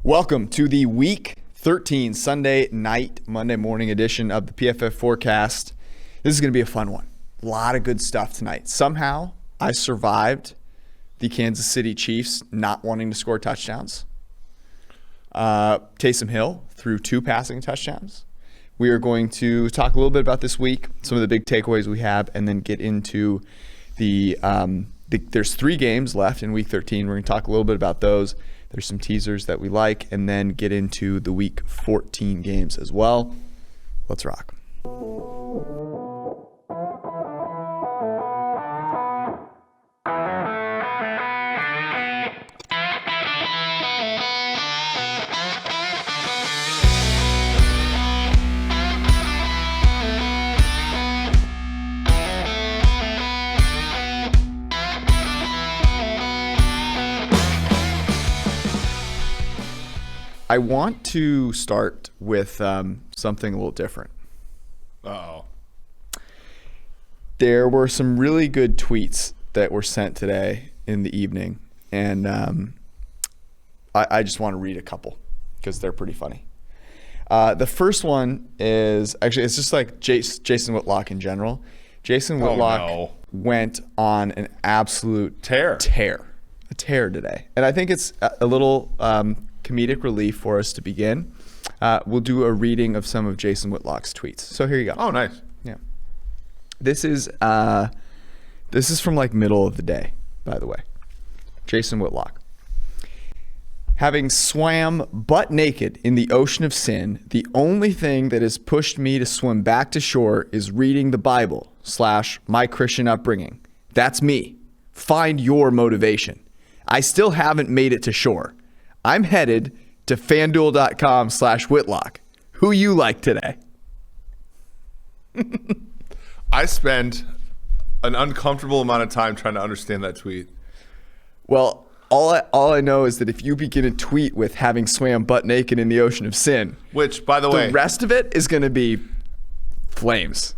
Welcome to the Week 13 Sunday night, Monday morning edition of the PFF Forecast. This is going to be a fun one. A lot of good stuff tonight. Somehow, I survived the Kansas City Chiefs not wanting to score touchdowns. Taysom Hill threw 2 passing touchdowns. We are going to talk a little bit about this week, some of the big takeaways we have, and then get into there's 3 games left in Week 13. We're going to talk a little bit about those. There's some teasers that we like, and then get into the Week 14 games as well. Let's rock. I want to start with something a little different. Uh-oh. There were some really good tweets that were sent today in the evening, and I just want to read a couple because they're pretty funny. The first one is actually, it's just like Jason Whitlock in general. Jason Whitlock went on an absolute tear today. And I think it's a little comedic relief for us to begin. We'll do a reading of some of Jason Whitlock's tweets. So here you go. Oh, nice. Yeah. This is from like middle of the day, by the way. Jason Whitlock. Having swam butt naked in the ocean of sin, the only thing that has pushed me to swim back to shore is reading the Bible / my Christian upbringing. That's me. Find your motivation. I still haven't made it to shore. I'm headed to FanDuel.com/Whitlock. Who you like today? I spend an uncomfortable amount of time trying to understand that tweet. Well, all I know is that if you begin a tweet with having swam butt naked in the ocean of sin, which, by the way, the rest of it is going to be flames.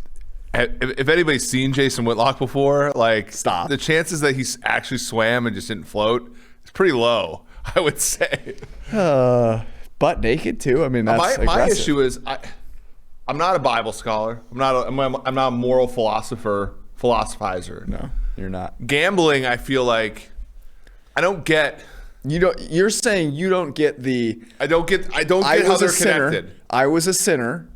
If anybody's seen Jason Whitlock before, like, stop. The chances that he actually swam and just didn't float is pretty low, I would say. Butt naked too. I mean, that's my issue is I'm not a Bible scholar. I'm not a moral philosophizer. No, you're not. Gambling, I feel like I don't get. You're saying you don't get the. I don't get how they're connected. I was a sinner.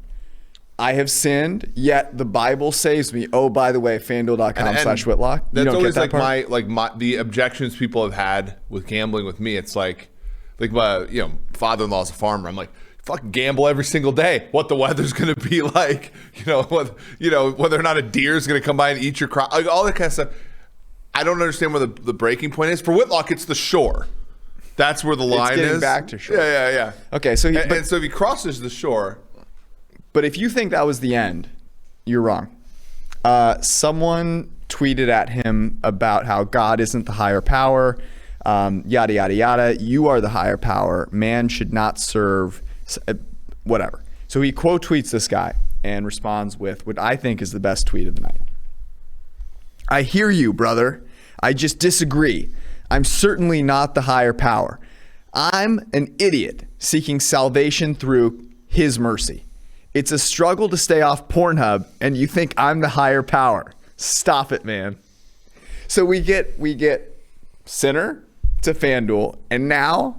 I have sinned, yet the Bible saves me. Oh, by the way, FanDuel.com/Whitlock. That's always like the objections people have had with gambling with me. It's like my father-in-law's a farmer. I'm like, fucking gamble every single day. What the weather's gonna be like? Whether or not a deer is gonna come by and eat your crop. Like all that kind of stuff. I don't understand where the breaking point is. For Whitlock, it's the shore. That's where the line is. Getting back to shore. Yeah. Okay, so so if he crosses the shore. But if you think that was the end, you're wrong. Someone tweeted at him about how God isn't the higher power, yada, yada, yada. You are the higher power. Man should not serve, whatever. So he quote tweets this guy and responds with what I think is the best tweet of the night. I hear you, brother. I just disagree. I'm certainly not the higher power. I'm an idiot seeking salvation through his mercy. It's a struggle to stay off Pornhub, and you think I'm the higher power. Stop it, man. So we get sinner to FanDuel, and now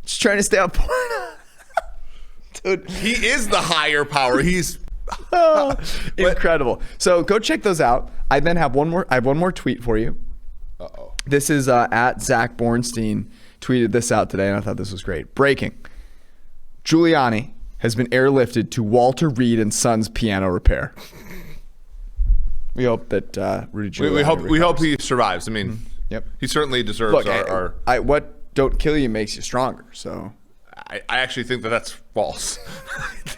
just trying to stay off Pornhub. Dude, he is the higher power. He's incredible. So go check those out. I then have one more tweet for you. Uh-oh. This is at Zach Bornstein tweeted this out today, and I thought this was great. Breaking. Giuliani has been airlifted to Walter Reed and Sons piano repair. We hope that Rudy Giuliani we hope he survives. I mean, yep. He certainly deserves our what don't kill you makes you stronger. So I actually think that's false.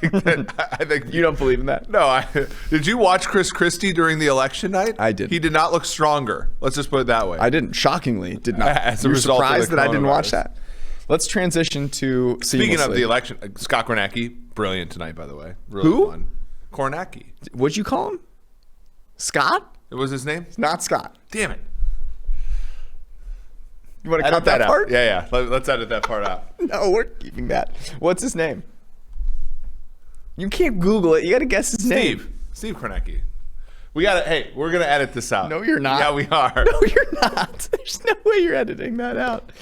I think you don't believe in that. No. Did you watch Chris Christie during the election night? I did. He did not look stronger. Let's just put it that way. I didn't. Shockingly, did not. As a You're result surprised of the that I didn't watch coronavirus. that. Let's transition to Speaking of the election, Scott Kornacki, brilliant tonight, by the way. Really Who? Fun. Kornacki. What'd you call him? Scott? What was his name? It's not Scott. Damn it. You want to Edit cut that out. part? Yeah. Let's edit that part out. No, we're keeping that. What's his name? You can't Google it. You got to guess his name. Steve Kornacki. We got to, hey, we're going to edit this out. No, you're not. Yeah, we are. No, you're not. There's no way you're editing that out.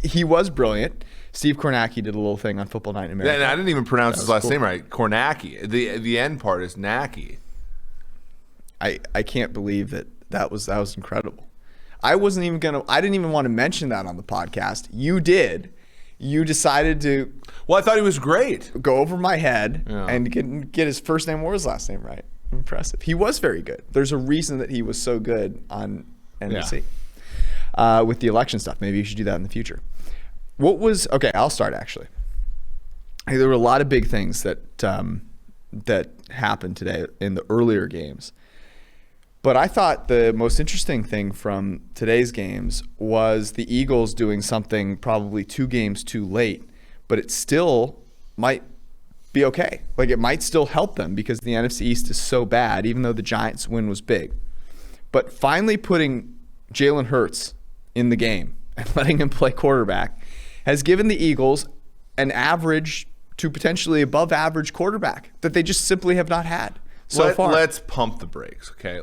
He was brilliant. Steve Kornacki did a little thing on Football Night in America. And I didn't even pronounce his last cool. name right. Kornacki. The end part is Naki. I can't believe that was incredible. I didn't even want to mention that on the podcast. You did. You decided to. Well, I thought he was great. Go over my head and get his first name or his last name right. Impressive. He was very good. There's a reason that he was so good on NBC with the election stuff. Maybe you should do that in the future. Okay, I'll start actually. There were a lot of big things that happened today in the earlier games. But I thought the most interesting thing from today's games was the Eagles doing something probably 2 games too late, but it still might be okay. Like, it might still help them because the NFC East is so bad, even though the Giants' win was big. But finally putting Jalen Hurts in the game and letting him play quarterback has given the Eagles an average to potentially above average quarterback that they just simply have not had so far. Let's pump the brakes, okay?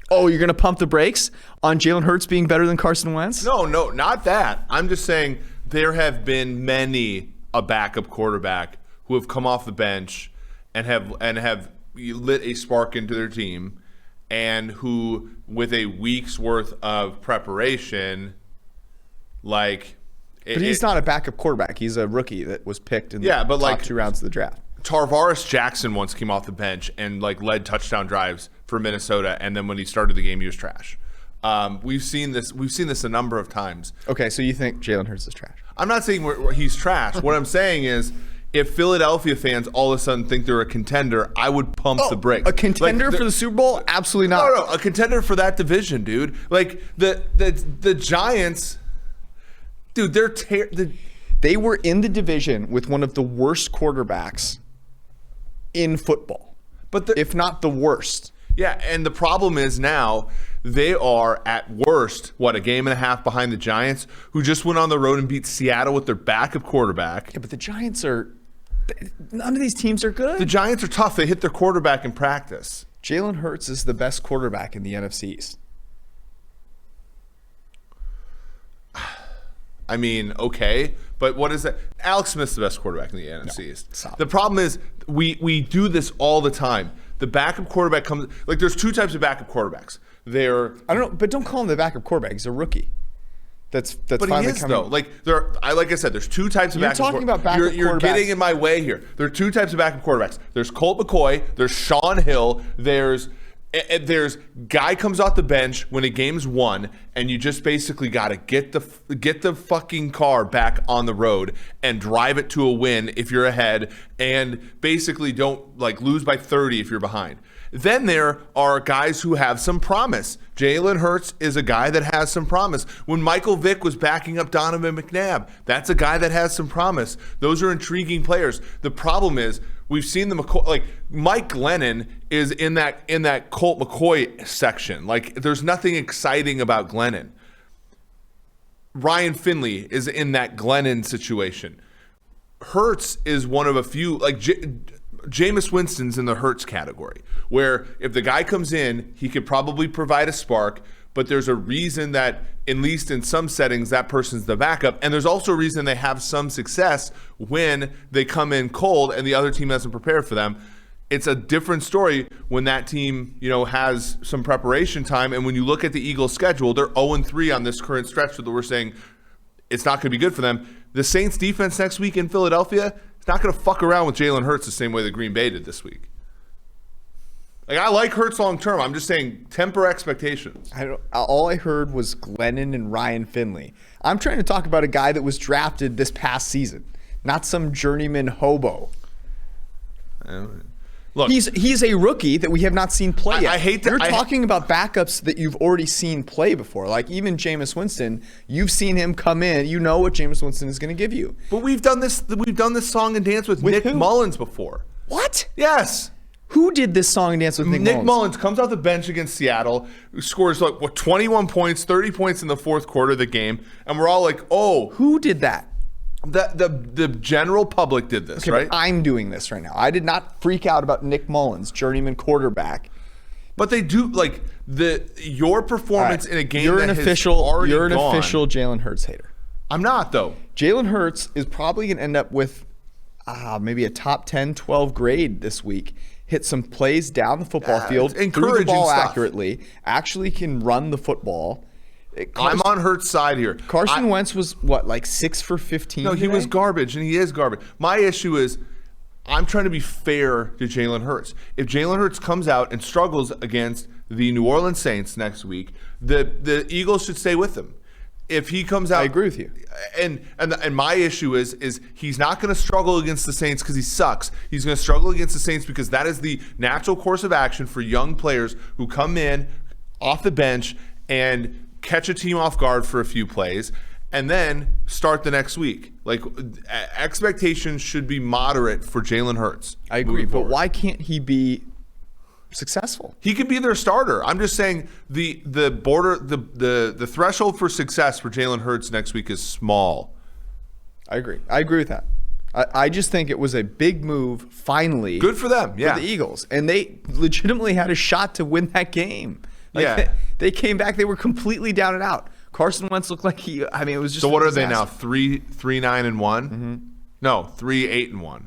Oh, you're going to pump the brakes on Jalen Hurts being better than Carson Wentz? No, not that. I'm just saying there have been many a backup quarterback who have come off the bench and have lit a spark into their team, and who, with a week's worth of preparation, but he's not a backup quarterback. He's a rookie that was picked in the top 2 rounds of the draft. Tarvaris Jackson once came off the bench and led touchdown drives for Minnesota, and then when he started the game, he was trash. We've seen this a number of times. Okay, so you think Jalen Hurts is trash? I'm not saying he's trash. What I'm saying is, if Philadelphia fans all of a sudden think they're a contender, I would pump the brakes. A contender for the Super Bowl? Absolutely not. No, a contender for that division, dude. Like the Giants, dude, they were in the division with one of the worst quarterbacks in football, if not the worst. Yeah, and the problem is now they are at worst, a game and a half behind the Giants, who just went on the road and beat Seattle with their backup quarterback. Yeah, but the Giants none of these teams are good. The Giants are tough. They hit their quarterback in practice. Jalen Hurts is the best quarterback in the NFC East. I mean, okay, but what is that? Alex Smith's the best quarterback in the NFC East. The problem is we do this all the time. The backup quarterback comes there's 2 types of backup quarterbacks. I don't know, but don't call him the backup quarterback. He's a rookie. That's but finally he is coming. though. Like I said, there's 2 types of backup. You're talking about backup quarterbacks. You're getting in my way here. There are 2 types of backup quarterbacks. There's Colt McCoy. There's Sean Hill. There's guy comes off the bench when a game's won, and you just basically got to get the fucking car back on the road and drive it to a win if you're ahead, and basically don't lose by 30 if you're behind. Then there are guys who have some promise. Jalen Hurts is a guy that has some promise. When Michael Vick was backing up Donovan McNabb, that's a guy that has some promise. Those are intriguing players. The problem is we've seen Mike Glennon is in that Colt McCoy section. There's nothing exciting about Glennon. Ryan Finley is in that Glennon situation. Hurts is one of a few, Jameis Winston's in the Hurts category, where if the guy comes in, he could probably provide a spark, but there's a reason that, at least in some settings, that person's the backup. And there's also a reason they have some success when they come in cold and the other team hasn't prepared for them. It's a different story when that team, has some preparation time. And when you look at the Eagles' schedule, they're 0-3 on this current stretch that we're saying it's not going to be good for them. The Saints defense next week in Philadelphia, not going to fuck around with Jalen Hurts the same way that Green Bay did this week. I like Hurts long term. I'm just saying temper expectations. All I heard was Glennon and Ryan Finley. I'm trying to talk about a guy that was drafted this past season, not some journeyman hobo. Look, he's a rookie that we have not seen play yet. I hate that. You're talking about backups that you've already seen play before. Even Jameis Winston, you've seen him come in. You know what Jameis Winston is going to give you. But we've done this song and dance with Nick who? Mullins before. What? Yes. Who did this song and dance with Nick Mullins comes off the bench against Seattle, scores 21 points, 30 points in the fourth quarter of the game, and we're all like, oh. Who did that? The general public did this, right? I'm doing this right now. I did not freak out about Nick Mullins, journeyman quarterback. But they do, like, your performance in a game you're that an has official already You're an gone. official Jalen Hurts hater. I'm not, though. Jalen Hurts is probably going to end up with maybe a top 10, 12 grade this week. Hit some plays down the football field, threw the ball stuff. accurately, actually can run the football. I'm on Hurts' side here. Carson Wentz was, what, like 6 for 15 No, he today? was garbage, and he is garbage. My issue is I'm trying to be fair to Jalen Hurts. If Jalen Hurts comes out and struggles against the New Orleans Saints next week, the Eagles should stay with him. If he comes out, I agree with you. And my issue is he's not going to struggle against the Saints because he sucks. He's going to struggle against the Saints because that is the natural course of action for young players who come in off the bench and catch a team off guard for a few plays and then start the next week. Like, expectations should be moderate for Jalen Hurts. I agree, but why can't he be successful? He could be their starter. I'm just saying the threshold for success for Jalen Hurts next week is small. I agree with that. I just think it was a big move, finally. Good for them, yeah. For the Eagles. And they legitimately had a shot to win that game. They came back. They were completely down and out. Carson Wentz looked like it was just So what are they disaster. now? 3-9-1? Mm-hmm. No, 3-8-1.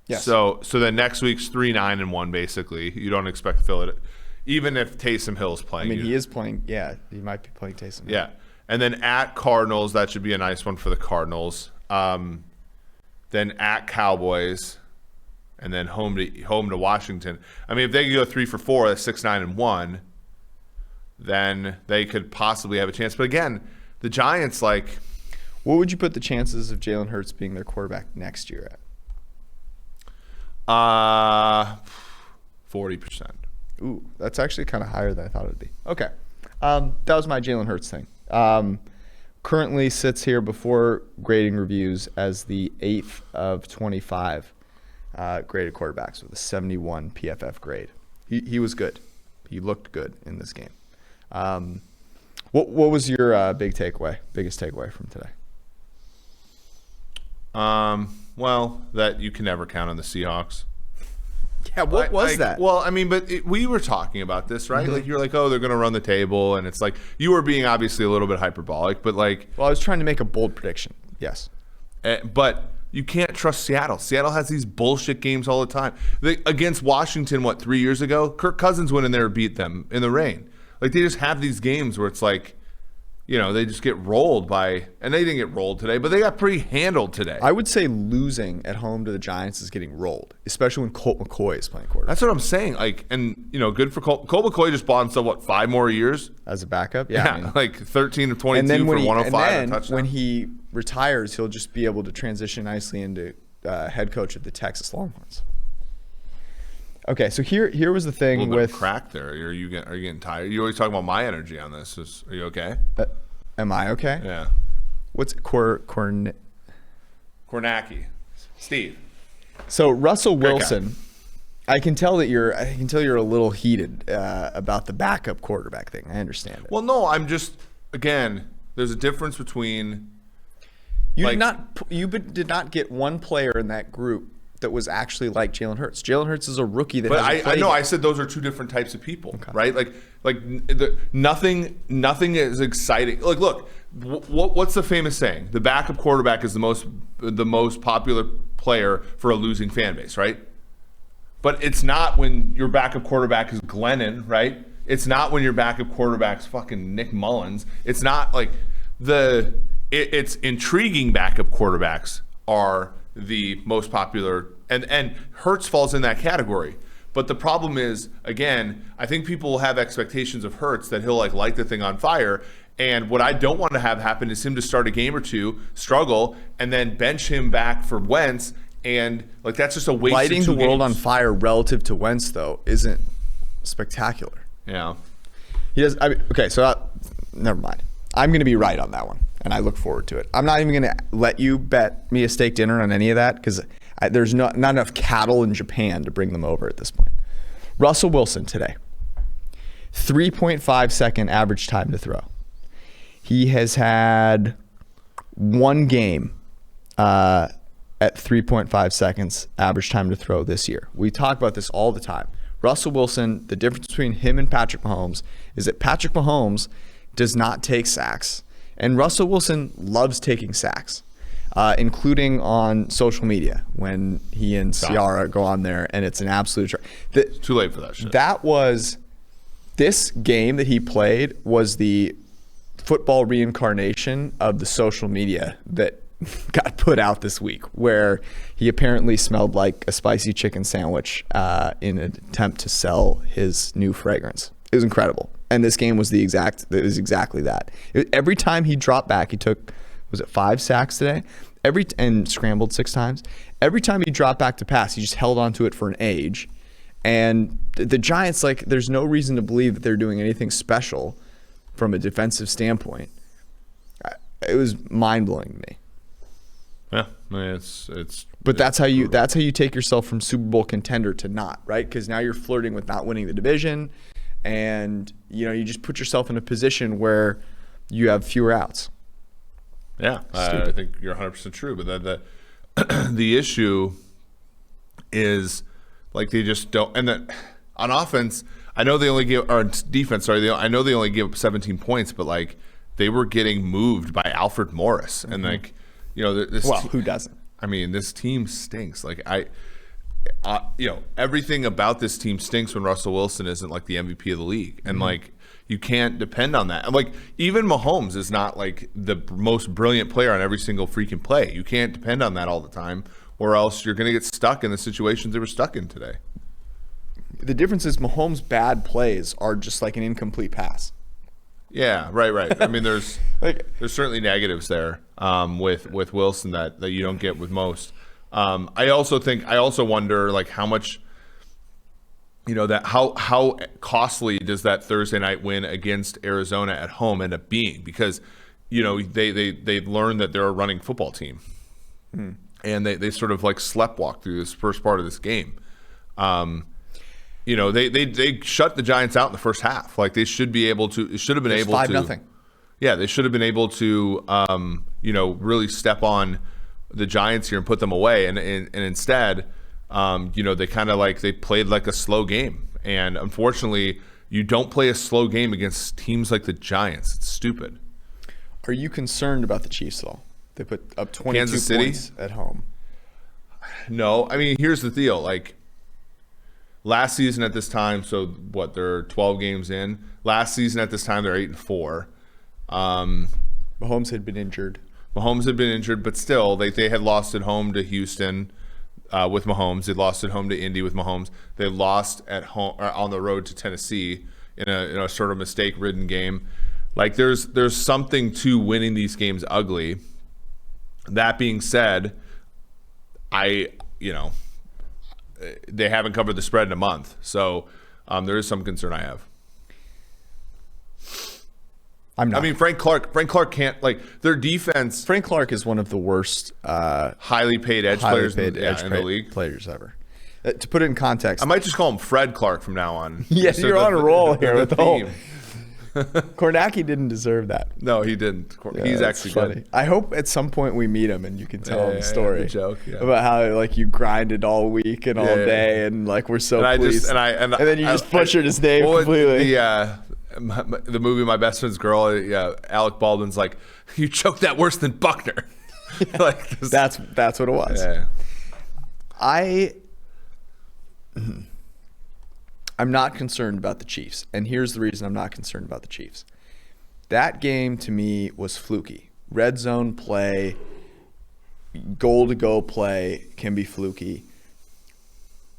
Yes. So then next week's 3-9-1 basically. You don't expect Philadelphia, even if Taysom Hill's playing. He is playing. Yeah, he might be playing Taysom Hill. Yeah, and then at Cardinals, that should be a nice one for the Cardinals. Then at Cowboys, and then home to Washington. I mean, if they could go 3 for 4, that's 6-9-1. Then they could possibly have a chance. But again, the Giants, like, what would you put the chances of Jalen Hurts being their quarterback next year at? 40%. Ooh, that's actually kind of higher than I thought it would be. Okay, that was my Jalen Hurts thing. Currently sits here before grading reviews as the 8th of 25 graded quarterbacks with a 71 PFF grade. He was good. He looked good in this game. What was your biggest takeaway from today? Well, that you can never count on the Seahawks. Yeah, what was that? Well, I mean, we were talking about this, right? Mm-hmm. Like, you're like, oh, they're going to run the table, and it's like you were being obviously a little bit hyperbolic, but like. Well, I was trying to make a bold prediction. Yes. But you can't trust Seattle. Seattle has these bullshit games all the time. Against Washington, 3 years ago? Kirk Cousins went in there and beat them in the rain. Like, they just have these games where it's like, they just get rolled by, and they didn't get rolled today, but they got pretty handled today. I would say losing at home to the Giants is getting rolled, especially when Colt McCoy is playing quarterback. That's what I'm saying. Like, and good for Colt. Colt McCoy just bought himself 5 more years as a backup. Yeah, like 13 of 22 for 105 and a touchdown. When he retires, he'll just be able to transition nicely into head coach of the Texas Longhorns. Okay, so here was the thing a little with bit of crack there. Are you getting tired? You always talk about my energy on this. Are you okay? Am I okay? Yeah. What's Kornacki? Steve. So Russell Wilson, I can tell you're a little heated about the backup quarterback thing. I understand it. Well, no, I'm just, again, there's a difference between. You did not get one player in that group that was actually like Jalen Hurts. Jalen Hurts is a rookie that. But I know I said those are two different types of people, right? Nothing is exciting. Like, look, what's the famous saying? The backup quarterback is the most popular player for a losing fan base, right? But it's not when your backup quarterback is Glennon, right? It's not when your backup quarterback's fucking Nick Mullins. It's not like it's intriguing backup quarterbacks are the most popular, and Hurts falls in that category. But the problem is, again, I think people will have expectations of Hurts that he'll light the thing on fire. And what I don't want to have happen is him to start a game or two, struggle, and then bench him back for Wentz. And that's just a waste of 2 games. Lighting the world on fire relative to Wentz, though, isn't spectacular. Yeah. He does. Okay, so never mind. I'm going to be right on that one, and I look forward to it. I'm not even going to let you bet me a steak dinner on any of that because There's not enough cattle in Japan to bring them over at this point. Russell Wilson today, 3.5 second average time to throw. He has had one game at 3.5 seconds average time to throw this year. We talk about this all the time. Russell Wilson, the difference between him and Patrick Mahomes is that Patrick Mahomes does not take sacks, and Russell Wilson loves taking sacks, including on social media when he and Ciara go on there, and it's an absolute it's too late for that shit. This game that he played was the football reincarnation of the social media that got put out this week, where he apparently smelled like a spicy chicken sandwich in an attempt to sell his new fragrance. It was incredible. And this game was exactly that. Every time he dropped back, he took, was it 5 sacks today? And scrambled 6 times. Every time he dropped back to pass, he just held onto it for an age. And the Giants, like, there's no reason to believe that they're doing anything special from a defensive standpoint. It was mind-blowing to me. Yeah, I mean, it's. But that's how you take yourself from Super Bowl contender to not, right? Because now you're flirting with not winning the division, and you just put yourself in a position where you have fewer outs. Yeah, I think you're 100% true. But the issue is, like, they just don't. And then on offense, I know they only give, or defense. Sorry, I know they only give up 17 points, but like they were getting moved by Alfred Morris, and like. Who doesn't? I mean, this team stinks. Like everything about this team stinks when Russell Wilson isn't like the MVP of the league, and like you can't depend on that. And like even Mahomes is not like the most brilliant player on every single freaking play. You can't depend on that all the time, or else you're going to get stuck in the situations they were stuck in today. The difference is Mahomes' bad plays are just like an incomplete pass. Yeah, right. I mean, there's certainly negatives there with Wilson that you don't get with most. I also wonder like how much, that how costly does that Thursday night win against Arizona at home end up being? Because they've learned that they're a running football team, and they sort of like sleptwalk through this first part of this game. They shut the Giants out in the first half. Like they should be able to. It should have been able 5-0. Yeah, they should have been able to. Really step on the Giants here and put them away. And instead, they kind of like they played like a slow game. And unfortunately, you don't play a slow game against teams like the Giants. It's stupid. Are you concerned about the Chiefs at all? They put up 22 Kansas City? Points at home. No, I mean here's the deal. Like. Last season at this time, so what? They're 12 games in. Last season at this time, they're 8-4. Mahomes had been injured. But still, they had lost at home to Houston with Mahomes. They lost at home to Indy with Mahomes. They lost at home on the road to Tennessee in a sort of mistake-ridden game. Like there's something to winning these games ugly. That being said, they haven't covered the spread in a month. So there is some concern I have. I'm not. I mean, Frank Clark can't, like, their defense. Frank Clark is one of the worst highly paid edge players in the league. Players ever. To put it in context. I might just call him Fred Clark from now on. Yeah, you're on a roll here with the whole. Kornacki didn't deserve that. No, he didn't. Yeah, he's actually funny. good. I hope at some point we meet him and you can tell him a story joke, about how like you grinded all week and all day and like we're so pleased. And then you just butchered his name completely. The movie My Best Friend's Girl. Alec Baldwin's like, you choked that worse than Buckner. Like that's what it was. Yeah. I'm not concerned about the Chiefs. And here's the reason I'm not concerned about the Chiefs. That game to me was fluky. Red zone play, goal-to-go play can be fluky.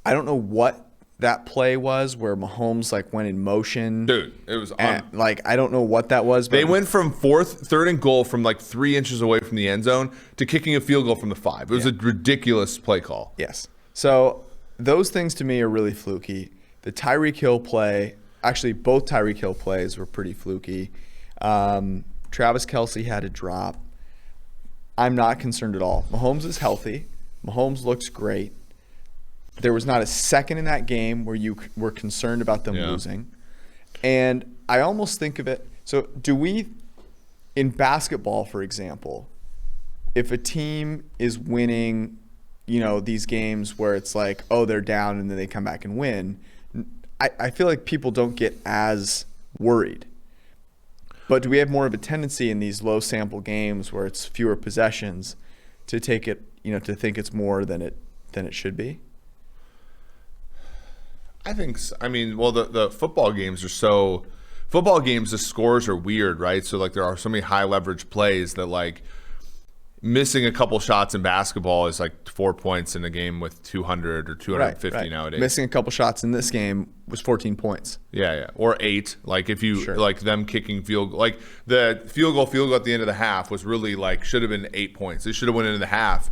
I don't know what that play was where Mahomes like went in motion. Dude, it was I don't know what that was. But they went from third and goal from like 3 inches away from the end zone to kicking a field goal from the 5. It was a ridiculous play call. Yes. So those things to me are really fluky. The Tyreek Hill play, actually both Tyreek Hill plays were pretty fluky. Travis Kelce had a drop. I'm not concerned at all. Mahomes is healthy. Mahomes looks great. There was not a second in that game where you were concerned about them losing. And I almost think of it, so do we, in basketball, for example, if a team is winning, these games where it's like, oh, they're down and then they come back and win, I feel like people don't get as worried. But do we have more of a tendency in these low sample games where it's fewer possessions to take it, to think it's more than it should be? I think so. I mean, well, the football games the scores are weird, right? So like there are so many high leverage plays that like missing a couple shots in basketball is like 4 points in a game with 200 or 250 nowadays. Missing a couple shots in this game was 14 points. Yeah. Or 8. Like if you like them kicking field, like the field goal at the end of the half was really like should have been 8 points. They should have went into the half,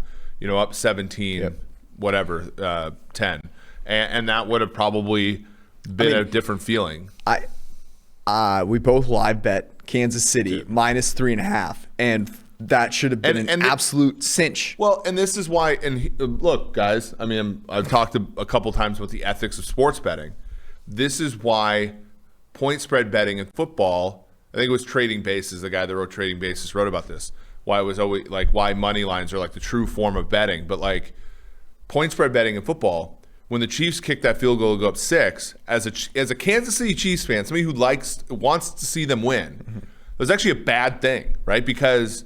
up 17, whatever, 10. And that would have probably been a different feeling. We both live bet Kansas City minus 3.5, and that should have been an absolute cinch. Well, and this is why. And look, guys. I mean, I've talked a couple times about the ethics of sports betting. This is why point spread betting in football. I think it was Trading Bases. The guy that wrote Trading Bases wrote about this. Why it was always like why money lines are like the true form of betting. But like point spread betting in football. When the Chiefs kicked that field goal to go up 6, as a Kansas City Chiefs fan, somebody who wants to see them win, it was actually a bad thing, right? Because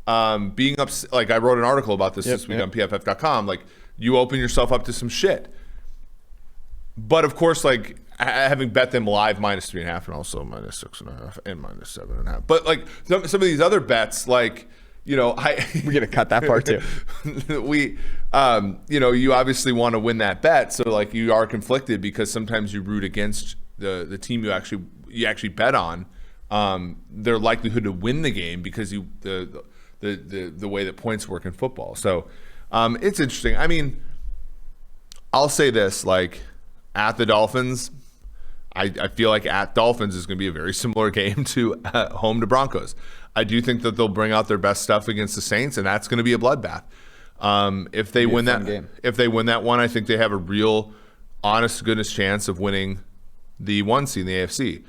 being up, like I wrote an article about this week on PFF.com, like you open yourself up to some shit. But of course, like having bet them live minus 3.5 and also minus 6.5 and minus 7.5. But like some of these other bets, like. We're gonna cut that part too. You obviously want to win that bet, so like you are conflicted because sometimes you root against the team you actually bet on, their likelihood to win the game because the way that points work in football. So it's interesting. I mean, I'll say this: like at the Dolphins, I feel like at Dolphins is going to be a very similar game to home to Broncos. I do think that they'll bring out their best stuff against the Saints, and that's going to be a bloodbath. If they win that one, I think they have a real, honest to goodness chance of winning the 1 seed in the AFC.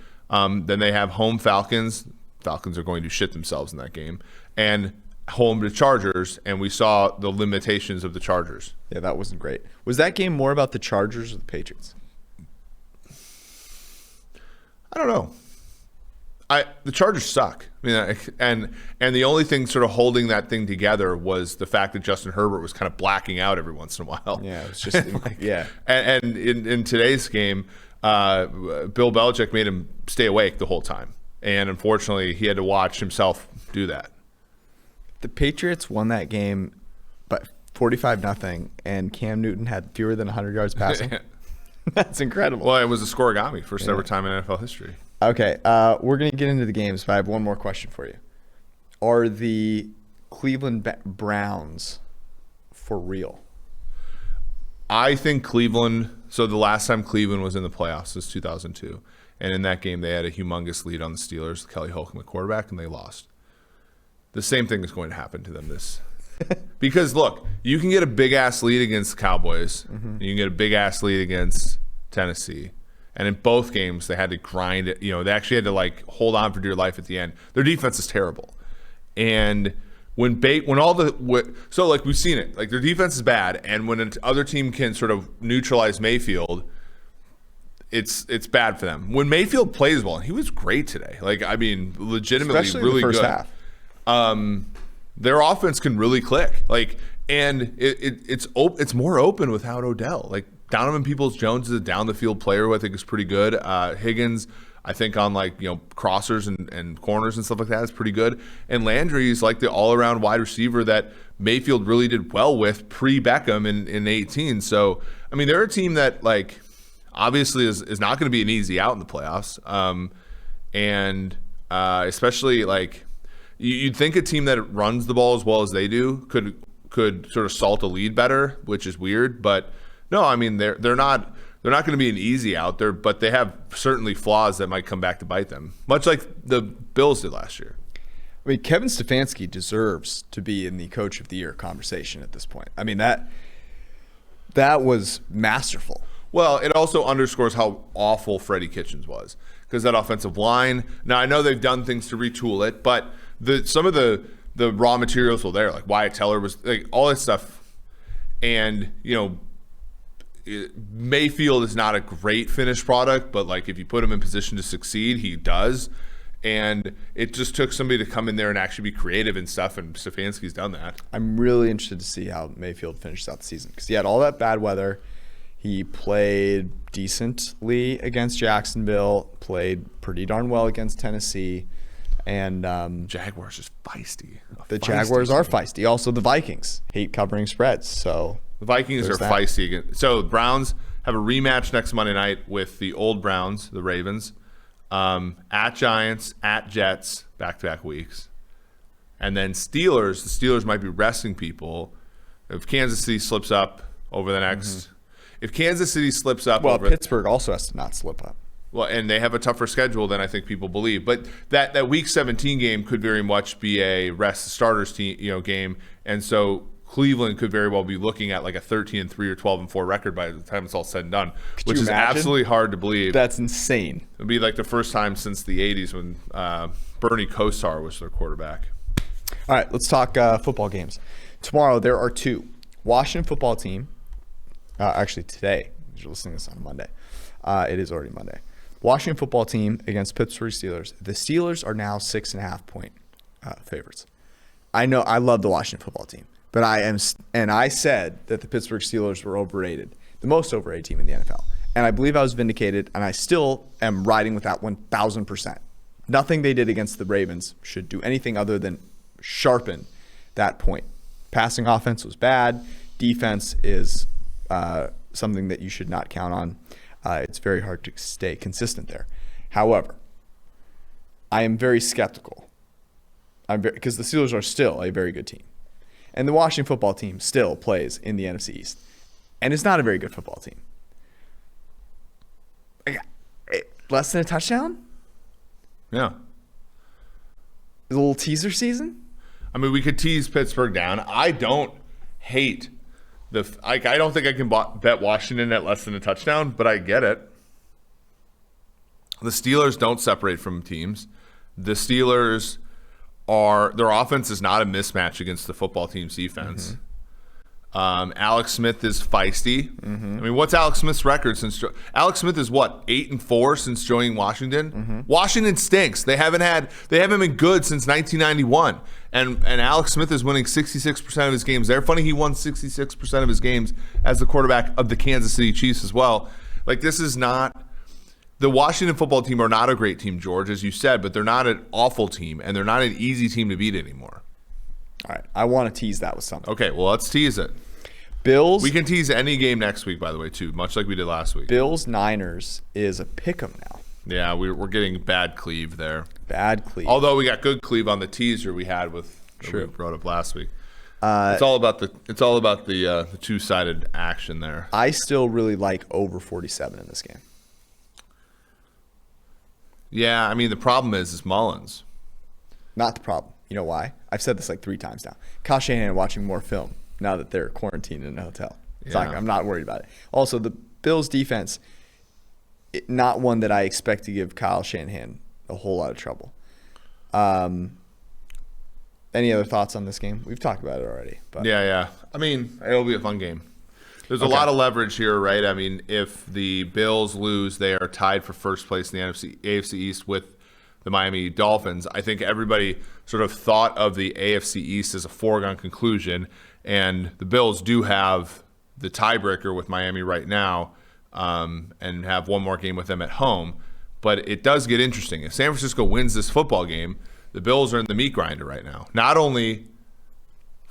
Then they have home Falcons. Falcons are going to shit themselves in that game, and home to Chargers. And we saw the limitations of the Chargers. Yeah, that wasn't great. Was that game more about the Chargers or the Patriots? I don't know. The Chargers suck. I mean, and the only thing sort of holding that thing together was the fact that Justin Herbert was kind of blacking out every once in a while. Yeah, it was just And in today's game, Bill Belichick made him stay awake the whole time, and unfortunately, he had to watch himself do that. The Patriots won that game, but 45-0, and Cam Newton had fewer than 100 yards passing. That's incredible. Well, it was a scoregami, first ever time in NFL history. Okay, we're going to get into the games, but I have one more question for you. Are the Cleveland Browns for real? I think Cleveland, so the last time Cleveland was in the playoffs was 2002. And in that game, they had a humongous lead on the Steelers, Kelly Holcomb, the quarterback, and they lost. The same thing is going to happen to them this. Because, look, you can get a big-ass lead against the Cowboys. Mm-hmm. You can get a big-ass lead against Tennessee. And in both games, they had to grind it. They actually had to, like, hold on for dear life at the end. Their defense is terrible. And when all the – so, like, we've seen it. Like, their defense is bad. And when an other team can sort of neutralize Mayfield – it's bad for them. When Mayfield plays well, he was great today. Like, I mean, legitimately especially really in the first good. Half. Their offense can really click. Like, and it's more open without Odell. Like, Donovan Peoples-Jones is a down the field player who I think is pretty good. Higgins, I think on crossers and corners and stuff like that is pretty good. And Landry is like the all around wide receiver that Mayfield really did well with pre-Beckham in 18. So I mean, they're a team that obviously is not going to be an easy out in the playoffs. And especially you'd think a team that runs the ball as well as they do could sort of salt a lead better, which is weird. But no, I mean they're not going to be an easy out there, but they have certainly flaws that might come back to bite them, much like the Bills did last year. I mean, Kevin Stefanski deserves to be in the Coach of the Year conversation at this point. I mean, that was masterful. Well, it also underscores how awful Freddie Kitchens was, because that offensive line. Now I know they've done things to retool it, but some of the raw materials were there, like Wyatt Teller was, like, all this stuff, and Mayfield is not a great finished product, but like if you put him in position to succeed, he does. And it just took somebody to come in there and actually be creative and stuff, and Stefanski's done that. I'm really interested to see how Mayfield finishes out the season, because he had all that bad weather. He played decently against Jacksonville, played pretty darn well against Tennessee, and Jaguars is feisty. The Jaguars are feisty. Also, the Vikings hate covering spreads, so the Vikings are feisty again. So the Browns have a rematch next Monday night with the old Browns, the Ravens, at Giants, at Jets, back-to-back weeks. And then Steelers, the Steelers might be resting people. If Kansas City slips up over the next if Kansas City slips up over Pittsburgh also has to not slip up. Well, and they have a tougher schedule than I think people believe. But that Week 17 game could very much be a rest starters team, game. And so Cleveland could very well be looking at like a 13-3 or 12-4 record by the time it's all said and done, which is absolutely hard to believe. That's insane. It'd be like the first time since the 80s when Bernie Kosar was their quarterback. All right, let's talk football games. Tomorrow there are two. Washington football team. Actually, today, you're listening to this on Monday. It is already Monday. Washington football team against Pittsburgh Steelers. The Steelers are now 6.5 point favorites. I know I love the Washington football team, but I said that the Pittsburgh Steelers were overrated, the most overrated team in the NFL. And I believe I was vindicated, and I still am riding with that 1,000%. Nothing they did against the Ravens should do anything other than sharpen that point. Passing offense was bad. Defense is something that you should not count on. It's very hard to stay consistent there. However, I am very skeptical. Because the Steelers are still a very good team. And the Washington football team still plays in the NFC East. And it's not a very good football team. Less than a touchdown? Yeah. A little teaser season? I mean, we could tease Pittsburgh down. I don't hate I don't think I can bet Washington at less than a touchdown, but I get it. The Steelers don't separate from teams. The Steelers their offense is not a mismatch against the football team's defense. Alex Smith is feisty. I mean, what's Alex Smith's record since Alex Smith is 8-4 since joining Washington? Washington stinks. They haven't been good since 1991. And Alex Smith is winning 66% of his games. They're funny he won 66% of his games as the quarterback of the Kansas City Chiefs as well. Like, this is not the Washington football team are not a great team, George, as you said, but they're not an awful team, and they're not an easy team to beat anymore. All right, I want to tease that with something. Okay, well, let's tease it. Bills. We can tease any game next week, by the way, too, much like we did last week. Bills-Niners is a pick'em now. Yeah, we're getting bad cleave there. Bad cleave. Although we got good cleave on the teaser we had with we brought up last week. It's all about the two-sided action there. I still really like over 47 in this game. Yeah, I mean the problem is Mullins. Not the problem. You know why? I've said this like 3 times now. Kyle Shanahan watching more film now that they're quarantined in a hotel. I'm not worried about it. Also, the Bills defense, not one that I expect to give Kyle Shanahan a whole lot of trouble. Any other thoughts on this game? We've talked about it already. But. Yeah. I mean, it'll be a fun game. There's a lot of leverage here, right? I mean, if the Bills lose, they are tied for first place in the AFC East with the Miami Dolphins. I think everybody sort of thought of the AFC East as a foregone conclusion, and the Bills do have the tiebreaker with Miami right now and have one more game with them at home. But it does get interesting. If San Francisco wins this football game, the Bills are in the meat grinder right now. Not only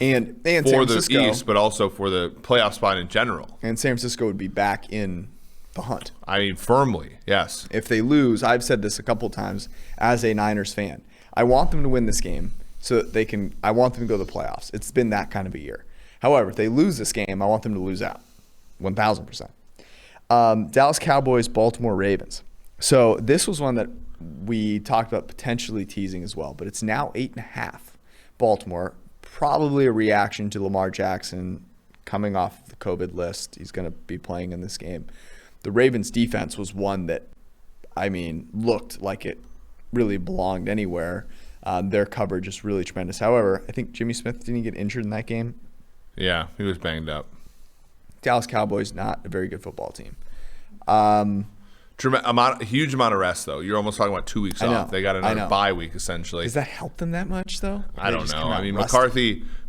and for the East, but also for the playoff spot in general. And San Francisco would be back in the hunt. I mean, firmly, yes. If they lose, I've said this a couple times as a Niners fan, I want them to win this game so that I want them to go to the playoffs. It's been that kind of a year. However, if they lose this game, I want them to lose out 1,000%. Dallas Cowboys, Baltimore Ravens. So this was one that we talked about potentially teasing as well, but it's now 8.5. Baltimore, probably a reaction to Lamar Jackson coming off the COVID list. He's going to be playing in this game. The Ravens defense was one that, looked like it really belonged anywhere. Their coverage is really tremendous. However, I think Jimmy Smith didn't get injured in that game. Yeah, he was banged up. Dallas Cowboys, not a very good football team. Huge amount of rest, though. You're almost talking about 2 weeks off. They got another bye week, essentially. Does that help them that much, though? I don't know.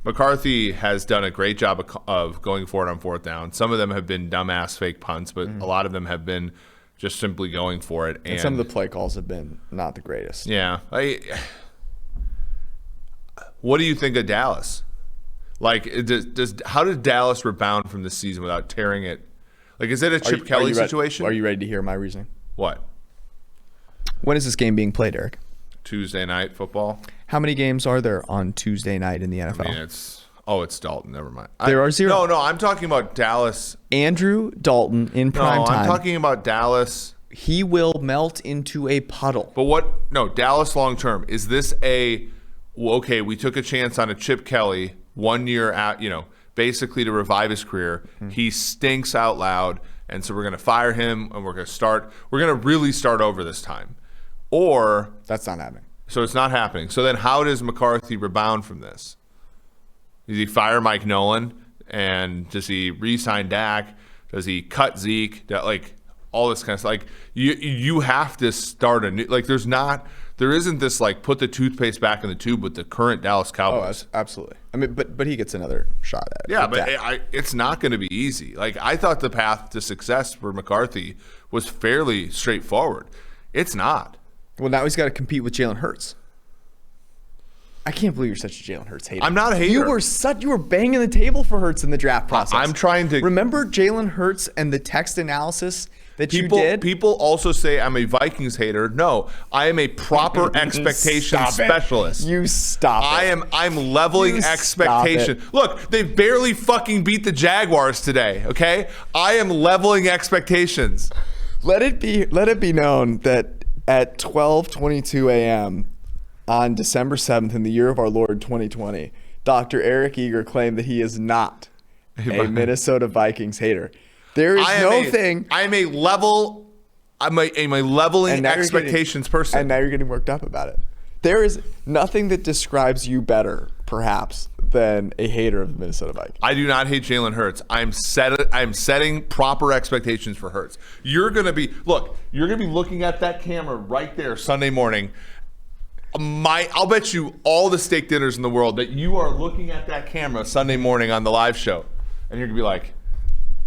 McCarthy has done a great job of going for it on fourth down. Some of them have been dumbass fake punts, but a lot of them have been just simply going for it. And some of the play calls have been not the greatest. Yeah. What do you think of Dallas? Like, how did Dallas rebound from this season without tearing it? Like, is it a Chip Kelly situation? Are you ready to hear my reasoning? What? When is this game being played, Eric? Tuesday night football. How many games are there on Tuesday night in the NFL? It's Dalton. Never mind. There are 0. No, I'm talking about Dallas. Andrew Dalton in prime time. I'm talking about Dallas. He will melt into a puddle. But Dallas long term. Is this okay, we took a chance on a Chip Kelly 1 year out, basically to revive his career. He stinks out loud, and so we're going to fire him, and we're going to really start over this time. Or that's not happening. So it's not happening. So then how does McCarthy rebound from this? Does he fire Mike Nolan, and does he re-sign Dak? Does he cut Zeke? All this kind of stuff. Like, you have to start a new, there isn't this put the toothpaste back in the tube with the current Dallas Cowboys. Oh, absolutely. But he gets another shot at it. Yeah, but it's not going to be easy. I thought the path to success for McCarthy was fairly straightforward. It's not. Well, now he's got to compete with Jalen Hurts. I can't believe you're such a Jalen Hurts hater. I'm not a hater. You were banging the table for Hurts in the draft process. I'm trying to remember Jalen Hurts and the text analysis that you did. People also say I'm a Vikings hater. No, I am a proper expectation specialist. You stop it. I'm leveling expectation. Look, they barely fucking beat the Jaguars today. Okay, I am leveling expectations. Let it be known that at 12:22 a.m. on December 7th in the year of our Lord 2020, Dr. Eric Eager claimed that he is not a Minnesota Vikings hater. There is I'm a leveling expectations person. And now you're getting worked up about it. There is nothing that describes you better, perhaps, than a hater of the Minnesota Vikings. I do not hate Jalen Hurts. I'm setting proper expectations for Hurts. You're gonna be looking at that camera right there Sunday morning. I'll bet you all the steak dinners in the world that you are looking at that camera Sunday morning on the live show, and you're gonna be like,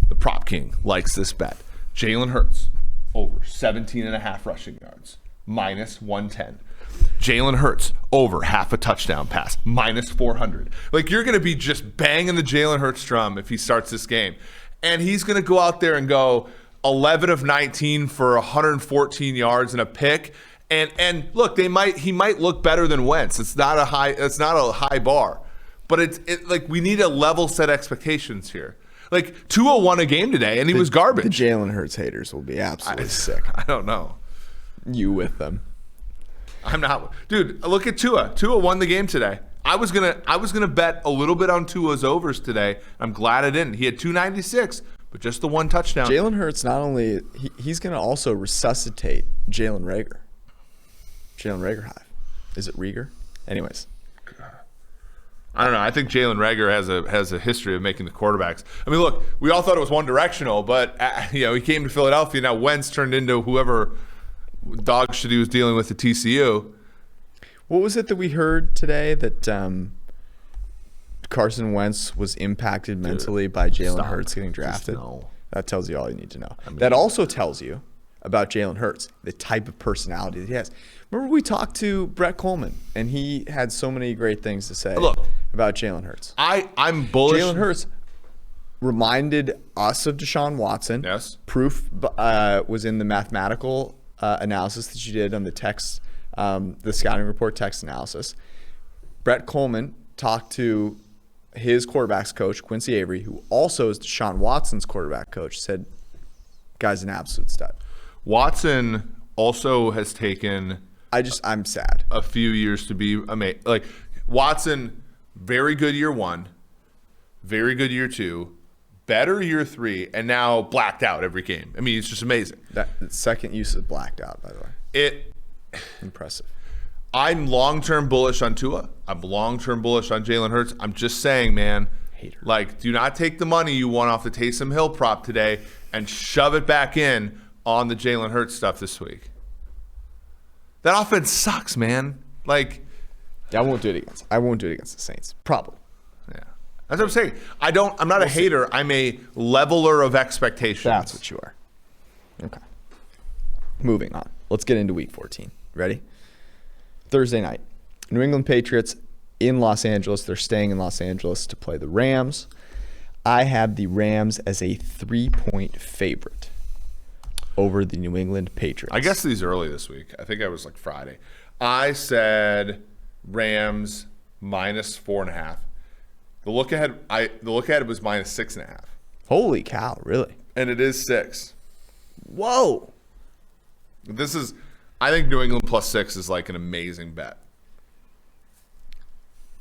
the prop king likes this bet. Jalen Hurts over 17.5 rushing yards, minus 110. Jalen Hurts over half a touchdown pass, minus 400. You're going to be just banging the Jalen Hurts drum if he starts this game. And he's going to go out there and go 11 of 19 for 114 yards and a pick. And look, he might look better than Wentz. It's not a high bar. But we need a level set expectations here. Tua won a game today, and he was garbage. The Jalen Hurts haters will be absolutely sick. I don't know. You with them. I'm not. Dude, look at Tua. Tua won the game today. I was gonna bet a little bit on Tua's overs today. I'm glad I didn't. He had 296, but just the one touchdown. Jalen Hurts not only he's gonna also resuscitate Jalen Reagor. Jalen Reagor hive. Is it Rieger? Anyways. I don't know. I think Jalen Reagor has a history of making the quarterbacks. Look, we all thought it was one directional, but he came to Philadelphia. Now Wentz turned into whoever dog shit he was dealing with at TCU. What was it that we heard today that Carson Wentz was impacted mentally by Jalen Hurts getting drafted? No. That tells you all you need to know. That also tells you about Jalen Hurts, the type of personality that he has. Remember we talked to Brett Coleman, and he had so many great things to say about Jalen Hurts. I'm bullish. Jalen Hurts reminded us of Deshaun Watson. Yes. Proof was in the mathematical analysis that you did on the text, the scouting report text analysis. Brett Coleman talked to his quarterback's coach, Quincy Avery, who also is Deshaun Watson's quarterback coach, said, guy's an absolute stud. Watson also has taken I'm sad. a few years to be amazing. Like Watson, very good year 1, very good year 2, better year 3, and now blacked out every game. I mean, it's just amazing. That second use of blacked out, by the way. Impressive. I'm long-term bullish on Tua. I'm long-term bullish on Jalen Hurts. I'm just saying, man, like, do not take the money you won off the Taysom Hill prop today and shove it back in on the Jalen Hurts stuff this week. That offense sucks, man. Like, I won't do it against the Saints. Probably. Yeah. That's what I'm saying. I'm not a hater. I'm a leveler of expectations. That's what you are. Okay. Moving on. Let's get into week 14. Ready? Thursday night. New England Patriots in Los Angeles. They're staying in Los Angeles to play the Rams. I have the Rams as a 3-point favorite over the New England Patriots. I guess these early this week. I think I was like Friday. I said Rams -4.5. The look ahead was -6.5. Holy cow, really? And it is 6. Whoa. I think New England +6 is like an amazing bet.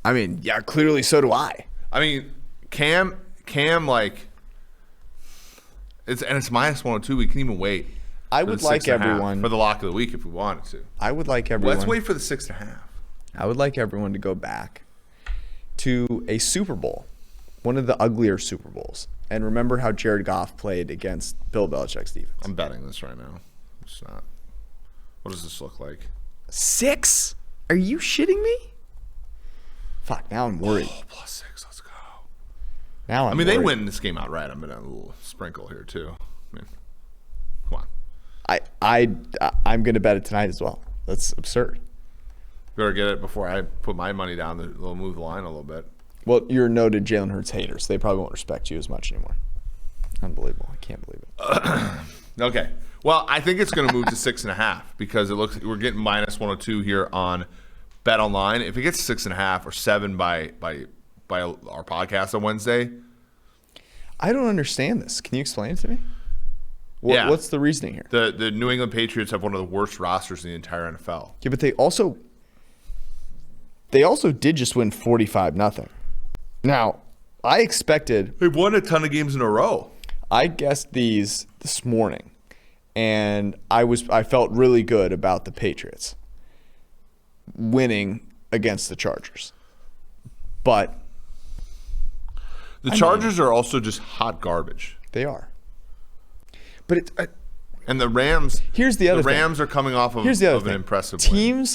I mean, yeah, clearly so do I. I mean, Cam, like, it's -102. We can even wait. I would like everyone for the lock of the week if we wanted to. I would like everyone. Let's wait for the 6.5. I would like everyone to go back to a Super Bowl, one of the uglier Super Bowls, and remember how Jared Goff played against Bill Belichick's defense. I'm betting this right now. It's not. What does this look like? 6? Are you shitting me? Fuck, now I'm worried. Oh, +6, let's go. Now I'm I mean, they worried. win this game outright. I'm going to a little sprinkle here, too. I mean, come on. I'm going to bet it tonight as well. That's absurd. Better get it before I put my money down. They'll move the line a little bit. Well, you're a noted Jalen Hurts hater, so they probably won't respect you as much anymore. Unbelievable. I can't believe it. Okay. Well, I think it's going to move to 6.5 because it looks like we're getting -102 here on Bet Online. If it gets 6.5 or 7 by our podcast on Wednesday, I don't understand this. Can you explain it to me? Yeah. What's the reasoning here? the New England Patriots have one of the worst rosters in the entire NFL. Yeah, but they also did just win 45-0. Now, I expected. They've won a ton of games in a row. I guessed these this morning, and I felt really good about the Patriots winning against the Chargers. But the Chargers are also just hot garbage. they are. But And the Rams. Here's the other The thing. Rams are coming off of an impressive win.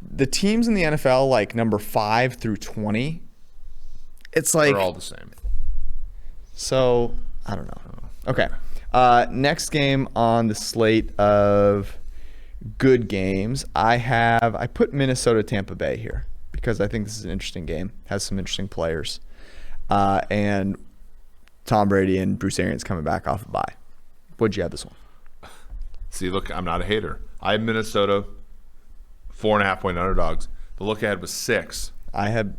The teams in the NFL, like number 5 through 20, it's like They're all the same. So I don't know. Okay. Next game on the slate of good games, I put Minnesota Tampa Bay here because I think this is an interesting game. Has some interesting players, and Tom Brady and Bruce Arians coming back off a bye. What'd you have this one? See, look, I'm not a hater. I have Minnesota 4.5-point underdogs. The look ahead was 6. I had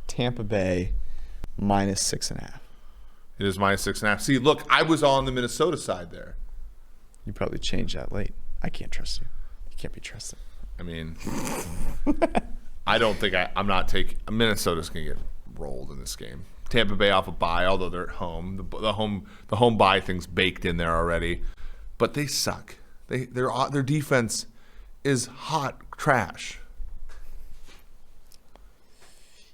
Tampa Bay -6.5. It is -6.5. See, look, I was on the Minnesota side there. You probably changed that late. I can't trust you. You can't be trusted. I mean, I don't think I'm not taking. Minnesota's going to get rolled in this game. Tampa Bay off a bye, although they're at home. The home bye thing's baked in there already, but they suck. Their defense is hot trash.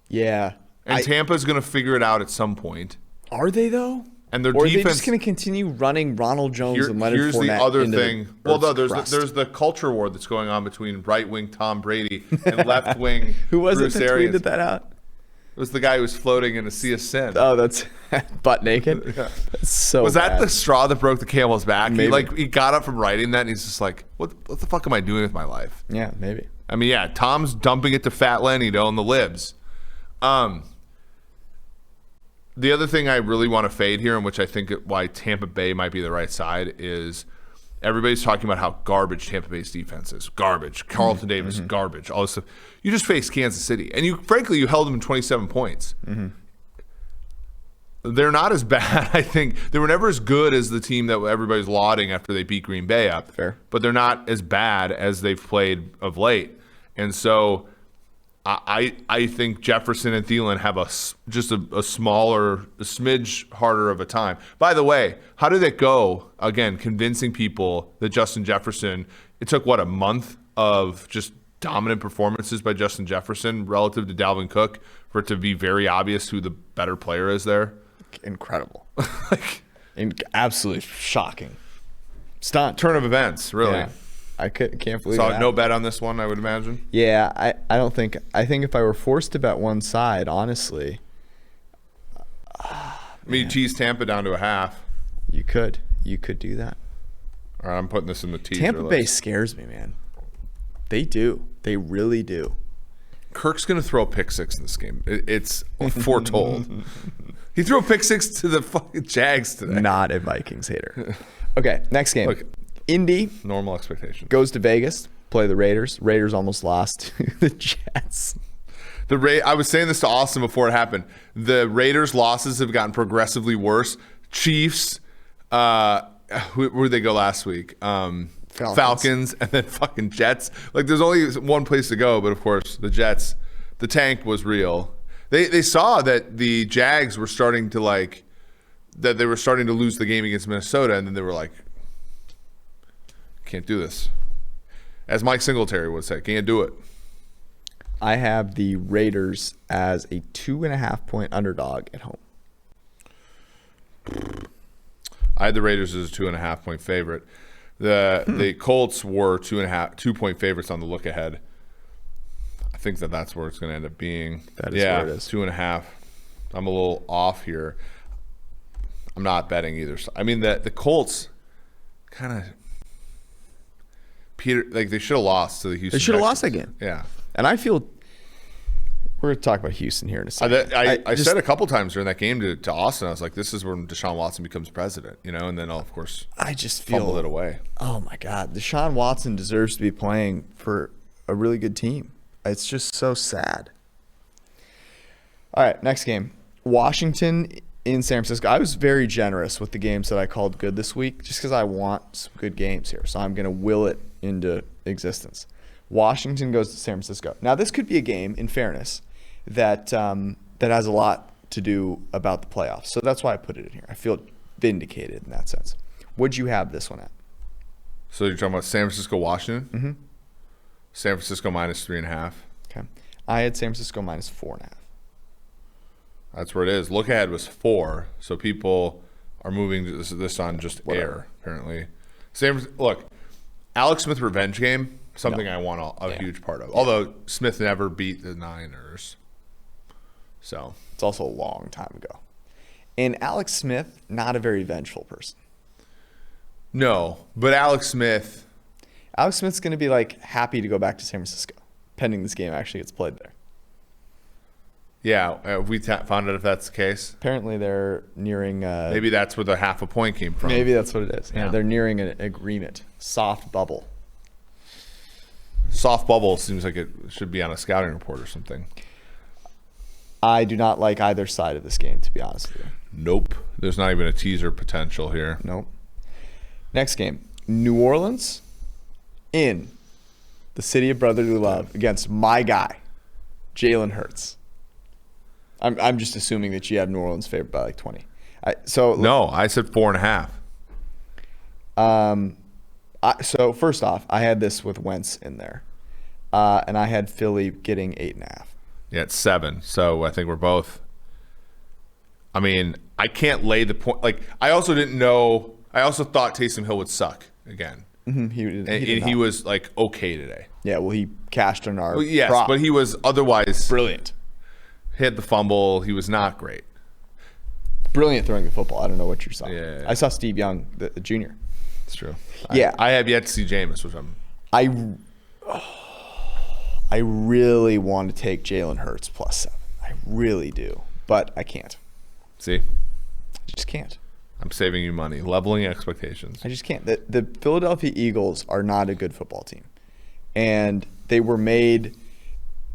Yeah. And Tampa's going to figure it out at some point. Are they though? And their or defense. Are they just going to continue running Ronald Well, and Leonard here's Fournette the other into thing. The Well, no, crust? there's the culture war that's going on between right wing Tom Brady and left wing Who was Bruce it that Arians. tweeted that out? It was the guy who was floating in a sea of sin. Oh, that's butt naked. Yeah. That's so. Was that bad. the straw that broke the camel's back? Maybe. He got up from writing that and he's just like, what the fuck am I doing with my life? Yeah, maybe. I mean, yeah, Tom's dumping it to Fat Lenny to own the libs. The other thing I really want to fade here, and which I think why Tampa Bay might be the right side, is everybody's talking about how garbage Tampa Bay's defense is. Garbage. Carlton Davis is garbage. All this stuff. You just faced Kansas City, and you held them in 27 points. they're not as bad. I think they were never as good as the team that everybody's lauding after they beat Green Bay up. Fair. But they're not as bad as they've played of late. And so I think Jefferson and Thielen have just a smaller, a smidge harder of a time. By the way, how did it go, again, convincing people that Justin Jefferson, it took, a month of just dominant performances by Justin Jefferson relative to Dalvin Cook for it to be very obvious who the better player is there? Incredible. Absolutely shocking. Stunned. Turn of events, really. Yeah. I can't believe So that. no bet on this one, I would imagine? Yeah, I don't think – I think if I were forced to bet one side, honestly – you tease Tampa down to a half. You could. You could do that. All right, I'm putting this in the teaser Tampa Bay list. scares me, man. They do. They really do. Kirk's going to throw a pick six in this game. It's foretold. He threw a pick six to the fucking Jags today. Not a Vikings hater. Okay, next game. Look, Indy normal expectation. goes to Vegas, play the Raiders. Raiders almost lost to the Jets. I was saying this to Austin before it happened. The Raiders' losses have gotten progressively worse. Chiefs, where'd they go last week? Falcons, and then fucking Jets. Like, there's only one place to go, but of course, the Jets. The tank was real. They saw that the Jags were starting to that they were starting to lose the game against Minnesota, and then they were like, can't do this. As Mike Singletary would say, can't do it. I have the Raiders as a 2.5-point underdog at home. I had the Raiders as a 2.5-point favorite. The Colts were 2-point favorites on the look ahead. I think that's where it's going to end up being. That is where it is. 2.5. I'm a little off here. I'm not betting either. I mean, the Colts kind of they should have lost to the Houston. They should have lost that Texans. game. Yeah. And I feel we're going to talk about Houston here in a second. I said a couple times during that game to Austin, I was like, this is when Deshaun Watson becomes president, and then, of course, I just feel fumbled it away. Oh, my God. Deshaun Watson deserves to be playing for a really good team. It's just so sad. All right, next game. Washington in San Francisco. I was very generous with the games that I called good this week just because I want some good games here. So I'm going to will it into existence. Washington goes to San Francisco. Now, this could be a game, in fairness, that has a lot to do about the playoffs. So that's why I put it in here. I feel vindicated in that sense. What'd you have this one at? So you're talking about San Francisco, Washington? Mm-hmm. San Francisco minus 3.5. Okay. I had San Francisco minus 4.5. That's where it is. Look ahead was 4, so people are moving this on just air, apparently. Look, Alex Smith revenge game, something I want a huge part of. Although Smith never beat the Niners. So it's also a long time ago. And Alex Smith, not a very vengeful person. No, but Alex Smith's going to be happy to go back to San Francisco, pending this game actually gets played there. Yeah, we found out if that's the case. Apparently they're nearing maybe that's where the half a point came from. Maybe that's what it is. Yeah, they're nearing an agreement. Soft bubble. Soft bubble seems like it should be on a scouting report or something. I do not like either side of this game, to be honest with you. Nope. There's not even a teaser potential here. Nope. Next game. New Orleans in the city of brotherly love against my guy, Jalen Hurts. I'm just assuming that you have New Orleans favored by 20. No, I said 4.5. So first off, I had this with Wentz in there, and I had Philly getting 8.5. Yeah, it's 7. So I think we're both. I mean, I can't lay the point. I also didn't know. I also thought Taysom Hill would suck again. Mm-hmm. He was okay today. Yeah, well, he cashed on our yes, prop. but he was otherwise Brilliant. He had the fumble. He was not great. Brilliant throwing the football. I don't know what you saw. Yeah. I saw Steve Young, the junior. It's true. Yeah. I have yet to see Jameis, which I really want to take Jalen Hurts plus 7. I really do, but I can't. See? I just can't. I'm saving you money. Leveling expectations. I just can't. The Philadelphia Eagles are not a good football team, and they were made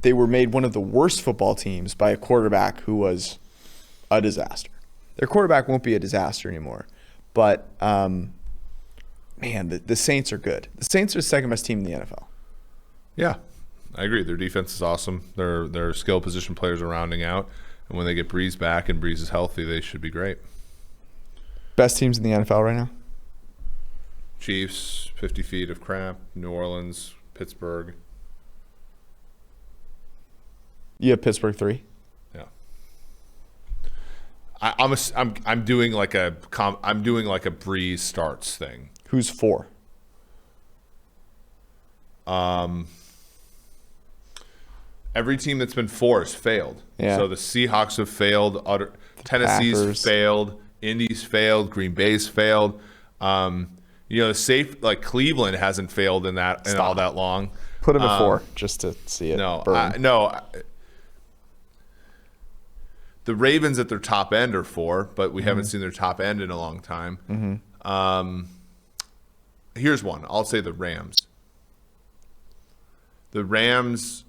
one of the worst football teams by a quarterback who was a disaster. Their quarterback won't be a disaster anymore. But, man, the Saints are good. The Saints are the second best team in the NFL. Yeah, I agree. Their defense is awesome. Their skill position players are rounding out. And when they get Breeze back and Breeze is healthy, they should be great. Best teams in the NFL right now? Chiefs, 50 feet of crap. New Orleans, Pittsburgh. You have Pittsburgh 3? Yeah. I'm doing like a Breeze starts thing. Who's 4? Every team that's been 4 has failed. Yeah. So the Seahawks have failed. Tennessee's Packers. failed. Indy's failed. Green Bay's failed. The safe like Cleveland hasn't failed in all that long. Put them at 4 just to see it. No. The Ravens at their top end are 4, but we haven't seen their top end in a long time. Here's one. I'll say the Rams. The Rams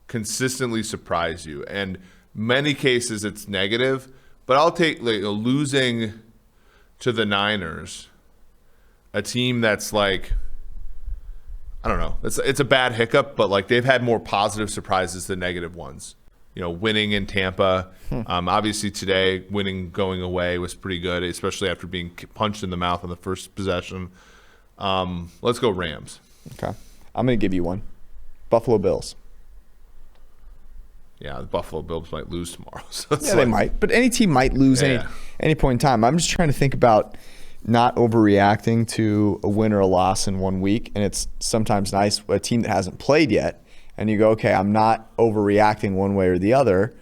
consistently surprise you, and many cases it's negative. But I'll take losing to the Niners, a team that's like, I don't know, it's a bad hiccup, but like they've had more positive surprises than negative ones. Winning in Tampa, obviously today winning going away was pretty good, especially after being punched in the mouth on the first possession. Let's go Rams. Okay, I'm going to give you one. Buffalo Bills. Yeah, the Buffalo Bills might lose tomorrow. So they might. But any team might lose any point in time. I'm just trying to think about not overreacting to a win or a loss in 1 week. And it's sometimes nice, a team that hasn't played yet, and you go, okay, I'm not overreacting one way or the other.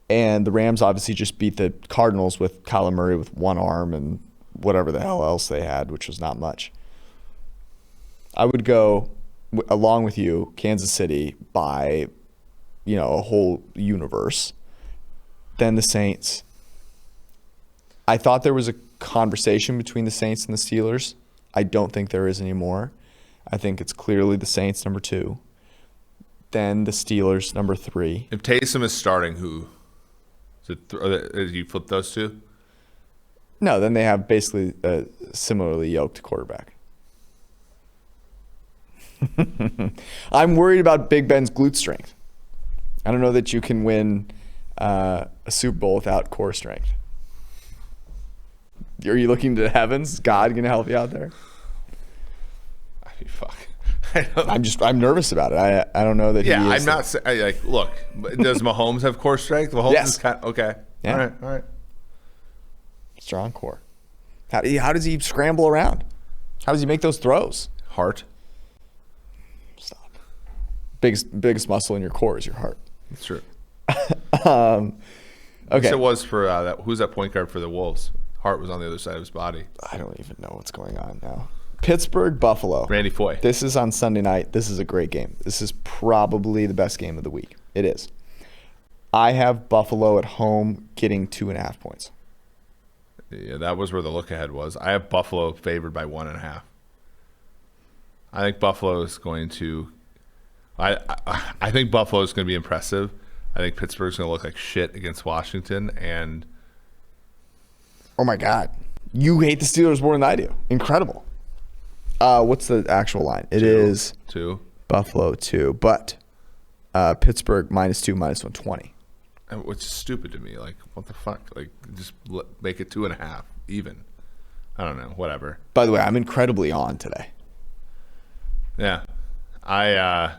And the Rams obviously just beat the Cardinals with Kyler Murray with one arm and whatever the hell else they had, which was not much. I would go, along with you, Kansas City by a whole universe. Then the Saints. I thought there was a conversation between the Saints and the Steelers. I don't think there is anymore. I think it's clearly the Saints number 2. Then the Steelers number 3. If Taysom is starting, who? Did you flip those two? No, then they have basically a similarly yoked quarterback. I'm worried about Big Ben's glute strength. I don't know that you can win a Super Bowl without core strength. Are you looking to the heavens? Is God going to help you out there? I mean, fuck. I'm nervous about it. I don't know that. Yeah, I'm not like. Look, does Mahomes have core strength? Mahomes is okay. Yeah. All right. Strong core. How does he scramble around? How does he make those throws? Heart. Stop. Biggest muscle in your core is your heart. That's true. Okay. It was for who's that point guard for the Wolves? Hart was on the other side of his body. I don't even know what's going on now. Pittsburgh, Buffalo. Randy Foye. This is on Sunday night. This is a great game. This is probably the best game of the week. It is. I have Buffalo at home getting 2.5 points. Yeah, that was where the look ahead was. I have Buffalo favored by 1.5. I think Buffalo is going to. I think Buffalo is going to be impressive. I think Pittsburgh's going to look like shit against Washington. And oh my God, you hate the Steelers more than I do. Incredible. What's the actual line? It is 2. Buffalo 2, but Pittsburgh -2, -120. Which is stupid to me. Like, what the fuck? Like, just make it 2.5 even. I don't know. Whatever. By the way, I'm incredibly on today. Yeah, I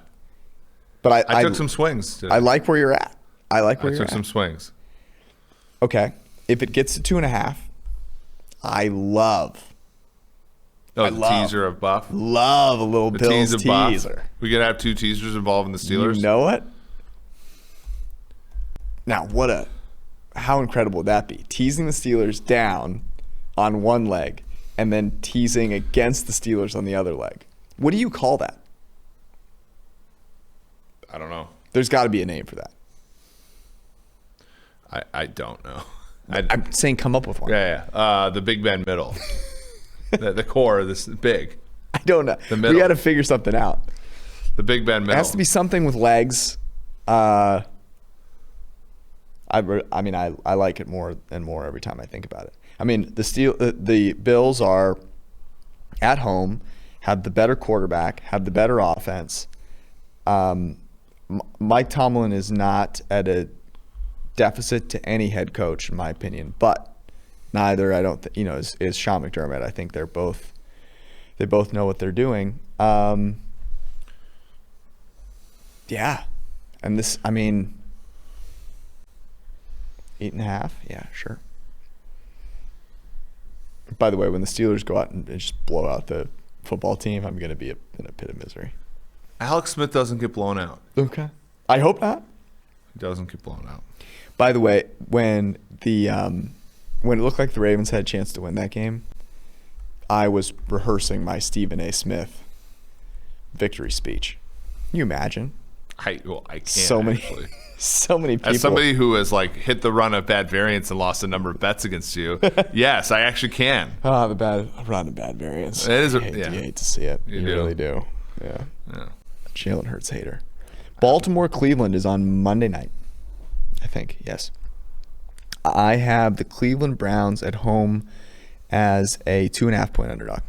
took some swings today. I like where you're at. I took some swings. Okay, if it gets to 2.5, I love teaser of Buff. Love a little Bills teaser. Buff. We could have 2 teasers involved in the Steelers. You know what? Now, how incredible would that be? Teasing the Steelers down on one leg and then teasing against the Steelers on the other leg. What do you call that? I don't know. There's got to be a name for that. I don't know. I'm saying come up with one. Yeah. The Big Ben middle. the core, this big. I don't know. The middle. We got to figure something out. The Big Ben middle. It has to be something with legs. I I mean, I like it more and more every time I think about it. I mean, the Bills are at home, have the better quarterback, have the better offense. Mike Tomlin is not at a deficit to any head coach, in my opinion, but neither is Sean McDermott. I think they both know what they're doing. Yeah, and this, I mean, 8.5. Yeah, sure. By the way, when the Steelers go out and just blow out the football team, I'm going to be in a pit of misery. Alex Smith doesn't get blown out. Okay. I hope not. He doesn't get blown out. By the way, when it looked like the Ravens had a chance to win that game, I was rehearsing my Stephen A. Smith victory speech. Can you imagine? I can't. So many people. As somebody who has hit the run of bad variance and lost a number of bets against you, yes, I actually can. I'll have a run of bad variance. It is. You hate to see it. You really do. Yeah. Jalen Hurts hater. Baltimore-Cleveland is on Monday night, I think. Yes. I have the Cleveland Browns at home as a 2.5-point underdog.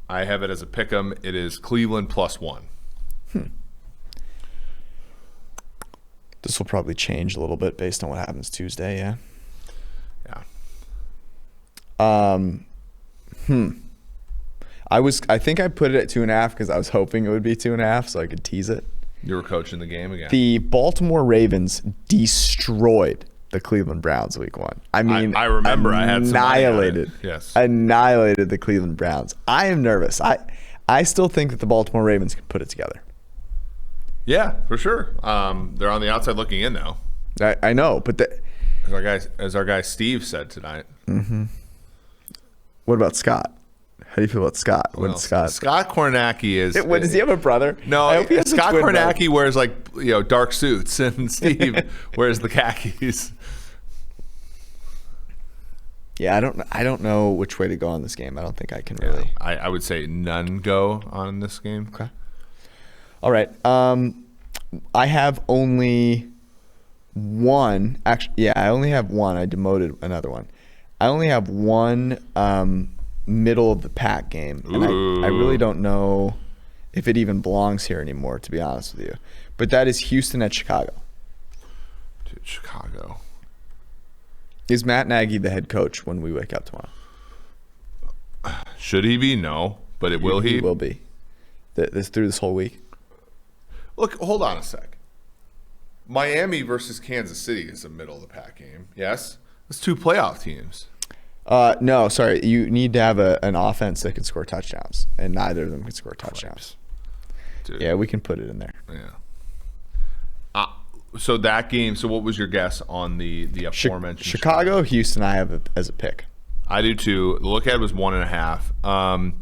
I have it as a pick'em. It is Cleveland +1. This will probably change a little bit based on what happens Tuesday. Yeah. I think I put it at 2.5 because I was hoping it would be 2.5 so I could tease it. You were coaching the game again. The Baltimore Ravens destroyed the Cleveland Browns week 1. I mean, I remember I had some annihilated. Yes. Annihilated the Cleveland Browns. I am nervous. I still think that the Baltimore Ravens can put it together. Yeah, for sure. They're on the outside looking in now. I know, but as our guy Steve said tonight. Mm-hmm. What about Scott? How do you feel about Scott? Scott Kornacki is. Does he have a brother? No, Scott Kornacki wears dark suits, and Steve wears the khakis. Yeah, I don't know which way to go on this game. I don't think I can really. I would say none go on this game. Okay. All right. I have only one. Actually, yeah, I only have one. I demoted another one. I only have one middle of the pack game, and I really don't know if it even belongs here anymore, to be honest with you. But that is Houston at Chicago. Dude, Chicago. Is Matt Nagy the head coach when we wake up tomorrow? Should he be? No, but will he? He will be. Through this whole week. Look, hold on a sec. Miami versus Kansas City is a middle of the pack game. Yes, it's 2 playoff teams. No, sorry. You need to have an offense that can score touchdowns, and neither of them can score touchdowns. Dude. Yeah, we can put it in there. Yeah. So that game. So what was your guess on the aforementioned Chicago? Houston, I have as a pick. I do too. The look ahead was 1.5.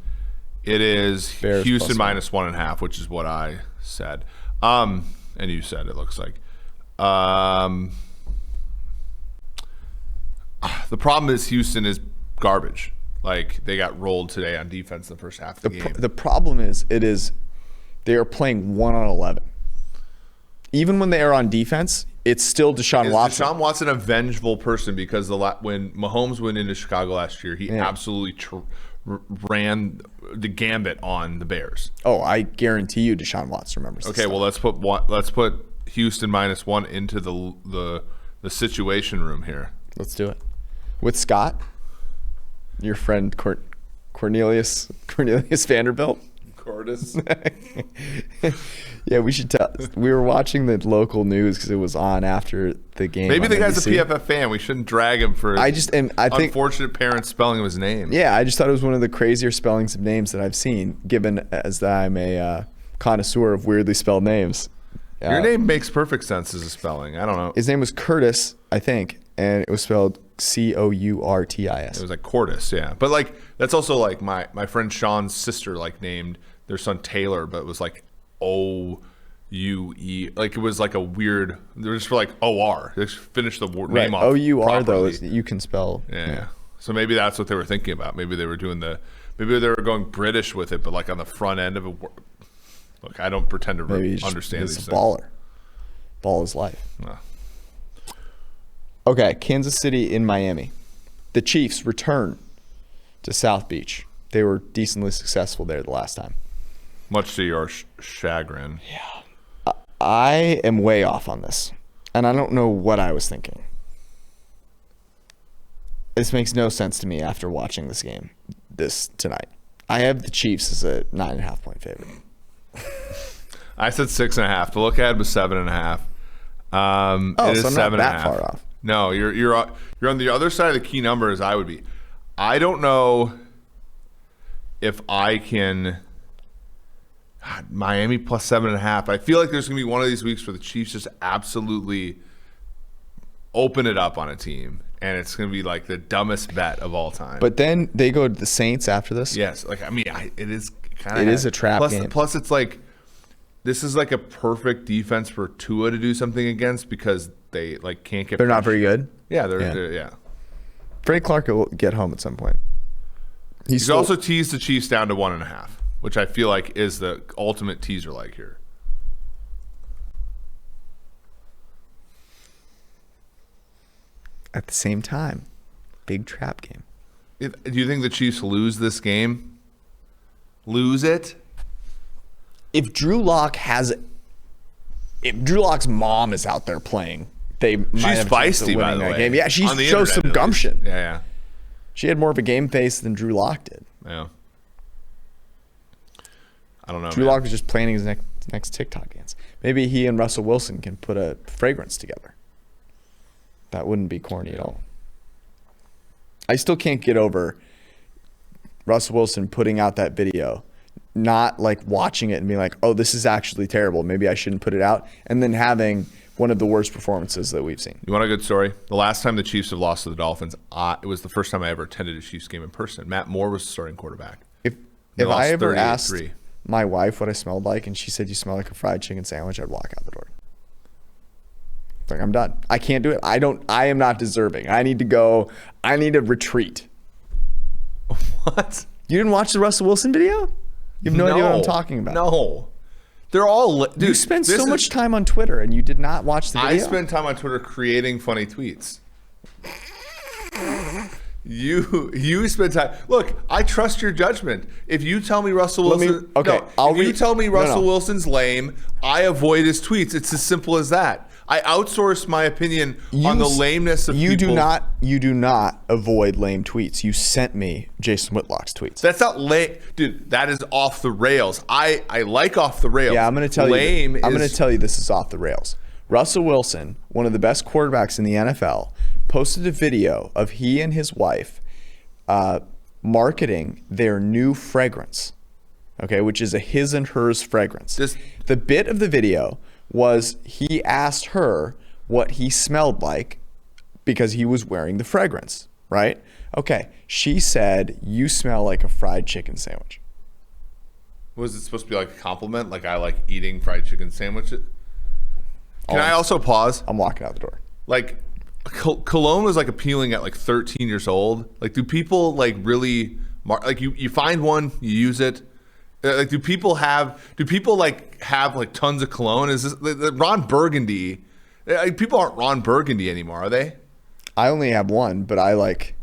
It is Bears Houston minus 1.5, which is what I said. And you said it looks like. The problem is Houston is garbage. They got rolled today on defense in the first half of the game. The problem is they are playing 1 on 11. Even when they are on defense, it's still Deshaun Watson. Deshaun Watson a vengeful person because when Mahomes went into Chicago last year, he absolutely ran the gambit on the Bears. Oh, I guarantee you Deshaun Watson remembers. Okay, well let's put Houston -1 into the situation room here. Let's do it with Scott, your friend Cornelius Vanderbilt. Cordis. Yeah, we should tell. We were watching the local news because it was on after the game. Maybe the guy's a PFF fan. We shouldn't drag him for I think unfortunate parents spelling of his name. Yeah, I just thought it was one of the crazier spellings of names that I've seen, given as that I'm a connoisseur of weirdly spelled names. Your name makes perfect sense as a spelling. I don't know. His name was Curtis, I think, and it was spelled Courtis. It was like Cordis, yeah. But that's also my friend Sean's sister named their son Taylor, but it was OUE. It was a weird. They were just for OR. They just finished the name off. OUR though you can spell. Yeah. So maybe that's what they were thinking about. Maybe they were maybe they were going British with it, but on the front end of it. Look, I don't pretend to understand these things. Baller. Ball is life. Okay, Kansas City in Miami. The Chiefs return to South Beach. They were decently successful there the last time. Much to your chagrin. Yeah. I am way off on this, and I don't know what I was thinking. This makes no sense to me after watching this game tonight. I have the Chiefs as a 9.5 point favorite. I said 6.5. The look ahead was 7.5. It is so I'm 7.5. not that far off. No, you're on the other side of the key number as I would be. I don't know if I can. Miami plus 7.5. I feel like there's gonna be one of these weeks where the Chiefs just absolutely open it up on a team, and it's gonna be like the dumbest bet of all time. But then they go to the Saints after this. Yes, like it is kind of. It is a trap game. Plus, it's like this is like a perfect defense for Tua to do something against because they like can't get. They're not very good. Yeah, they're. Freddie Clark will get home at some point. He's also teased the Chiefs down to 1.5, which I feel like is the ultimate teaser leg here. At the same time, big trap game. Do you think the Chiefs lose this game? Lose it? If Drew Lock's mom is out there playing, they might have a chance of feisty, by winning the that way. game. Yeah, she On the shows some internet, at least. gumption. Yeah. She had more of a game face than Drew Lock did. Yeah. I don't know. Drew Lock was just planning his next TikTok dance. Maybe he and Russell Wilson can put a fragrance together. That wouldn't be corny at all. I still can't get over Russell Wilson putting out that video, not like watching it and being like, oh, this is actually terrible. Maybe I shouldn't put it out. And then having one of the worst performances that we've seen. You want a good story? The last time the Chiefs have lost to the Dolphins, it was the first time I ever attended a Chiefs game in person. Matt Moore was the starting quarterback. If I ever asked my wife what I smelled like and she said you smell like a fried chicken sandwich, I'd walk out the door. It's like, I'm done. I can't do it. I am not deserving. I need to go. I need a retreat. What? You didn't watch the Russell Wilson video? You have no idea what I'm talking about. No. They're all dude, you spend so much time on Twitter and you did not watch the video. I spend time on Twitter creating funny tweets. You spend time. Look, I trust your judgment. If you tell me Russell Wilson, you tell me Russell Wilson's lame, I avoid his tweets. It's as simple as that. I outsource my opinion on the lameness of people. You do not avoid lame tweets. You sent me Jason Whitlock's tweets. That's not lame, dude. That is off the rails. I like off the rails. Yeah, I'm going to tell you. I'm going to tell you this is off the rails. Russell Wilson, one of the best quarterbacks in the NFL, posted a video of he and his wife marketing their new fragrance, okay, which is a his and hers fragrance. The bit of the video was he asked her what he smelled like because he was wearing the fragrance, right? Okay, she said, you smell like a fried chicken sandwich. Was it supposed to be like a compliment? Like I like eating fried chicken sandwiches? Can I also pause? I'm walking out the door. Like, cologne was like appealing at like 13 years old. Like, do people like really like you find one, you use it? Like, do people like have like tons of cologne? Is this Ron Burgundy? Like, people aren't Ron Burgundy anymore, are they? I only have one, but I like.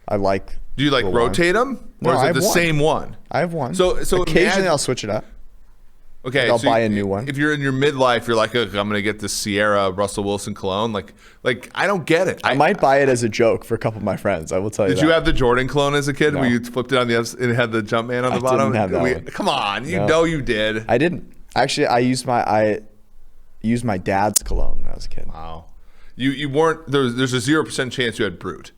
Do you like rotate them, or is it the same one? I have one. So occasionally I'll switch it up. Okay, I'll buy a new one. If you're in your midlife, you're like, I'm gonna get the Sierra Russell Wilson cologne. Like I don't get it. I might buy it as a joke for a couple of my friends. I will tell you. Did you have the Jordan clone as a kid, where you flipped it on the and it had the Jumpman on the bottom? Didn't have that one. Come on, you know you did. I didn't. Actually, I used my dad's cologne when I was a kid. Wow. You weren't there's a 0% chance you had Brute.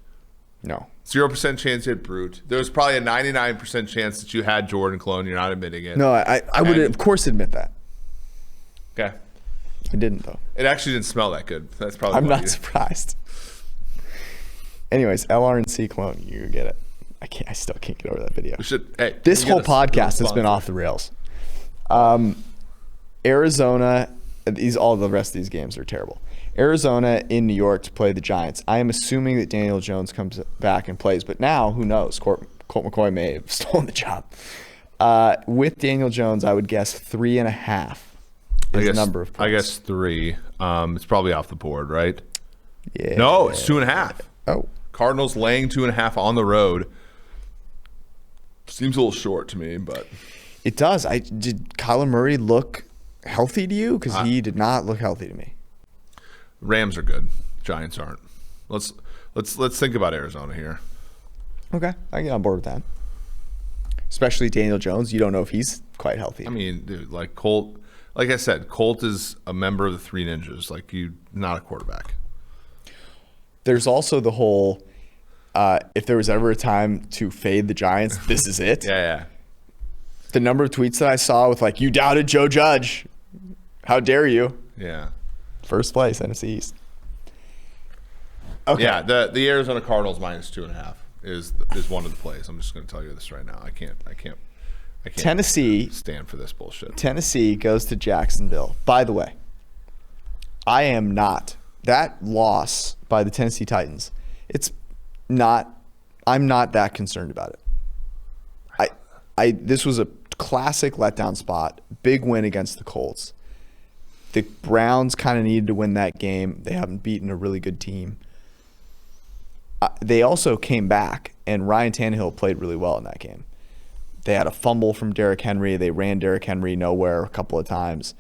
No. 0% chance you had Brute. There was probably a 99% chance that you had Jordan clone. You're not admitting it. No, I would of course admit that. Okay. I didn't though. It actually didn't smell that good. That's probably. I'm not surprised. Anyways, LR&C clone, you get it. I still can't get over that video. This whole podcast has been off the rails. Arizona, all the rest of these games are terrible. Arizona in New York to play the Giants. I am assuming that Daniel Jones comes back and plays, but now who knows? Colt McCoy may have stolen the job. With Daniel Jones, I would guess 3.5 is the number of points. I guess 3. It's probably off the board, right? Yeah. No, it's 2.5. Oh. Cardinals laying 2.5 on the road. Seems a little short to me, but It does. Did Kyler Murray look healthy to you? Because he did not look healthy to me. Rams are good. Giants aren't. Let's think about Arizona here. Okay, I get on board with that. Especially Daniel Jones. You don't know if he's quite healthy. I mean, dude, like Colt. Like I said, Colt is a member of the Three Ninjas. Like not a quarterback. There's also the whole, if there was ever a time to fade the Giants, this is it. Yeah. The number of tweets that I saw with like, you doubted Joe Judge. How dare you? Yeah. First place, NFC East. Okay. Yeah, the Arizona Cardinals minus 2.5 is one of the plays. I'm just going to tell you this right now. I can't Tennessee stand for this bullshit. Tennessee goes to Jacksonville. By the way, I am not. That loss by the Tennessee Titans, I'm not that concerned about it. This was a classic letdown spot. Big win against the Colts. The Browns kind of needed to win that game. They haven't beaten a really good team. They also came back, and Ryan Tannehill played really well in that game. They had a fumble from Derrick Henry. They ran Derrick Henry nowhere a couple of times.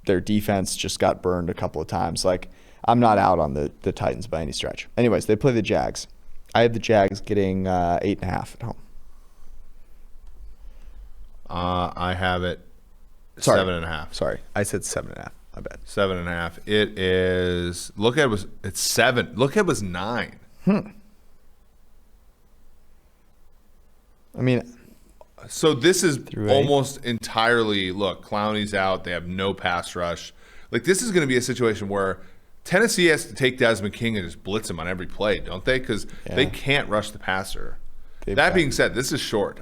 Their defense just got burned a couple of times. Like, I'm not out on the Titans by any stretch. Anyways, they play the Jags. I have the Jags getting 8.5 at home. I have it 7.5. Sorry, I said 7.5. I bet 7.5. It is. It's 7. Look, it was 9. I mean, so this is almost entirely. Look, Clowney's out. They have no pass rush. Like, this is going to be a situation where Tennessee has to take Desmond King and just blitz him on every play, don't they? Because they can't rush the passer. That being said, this is short.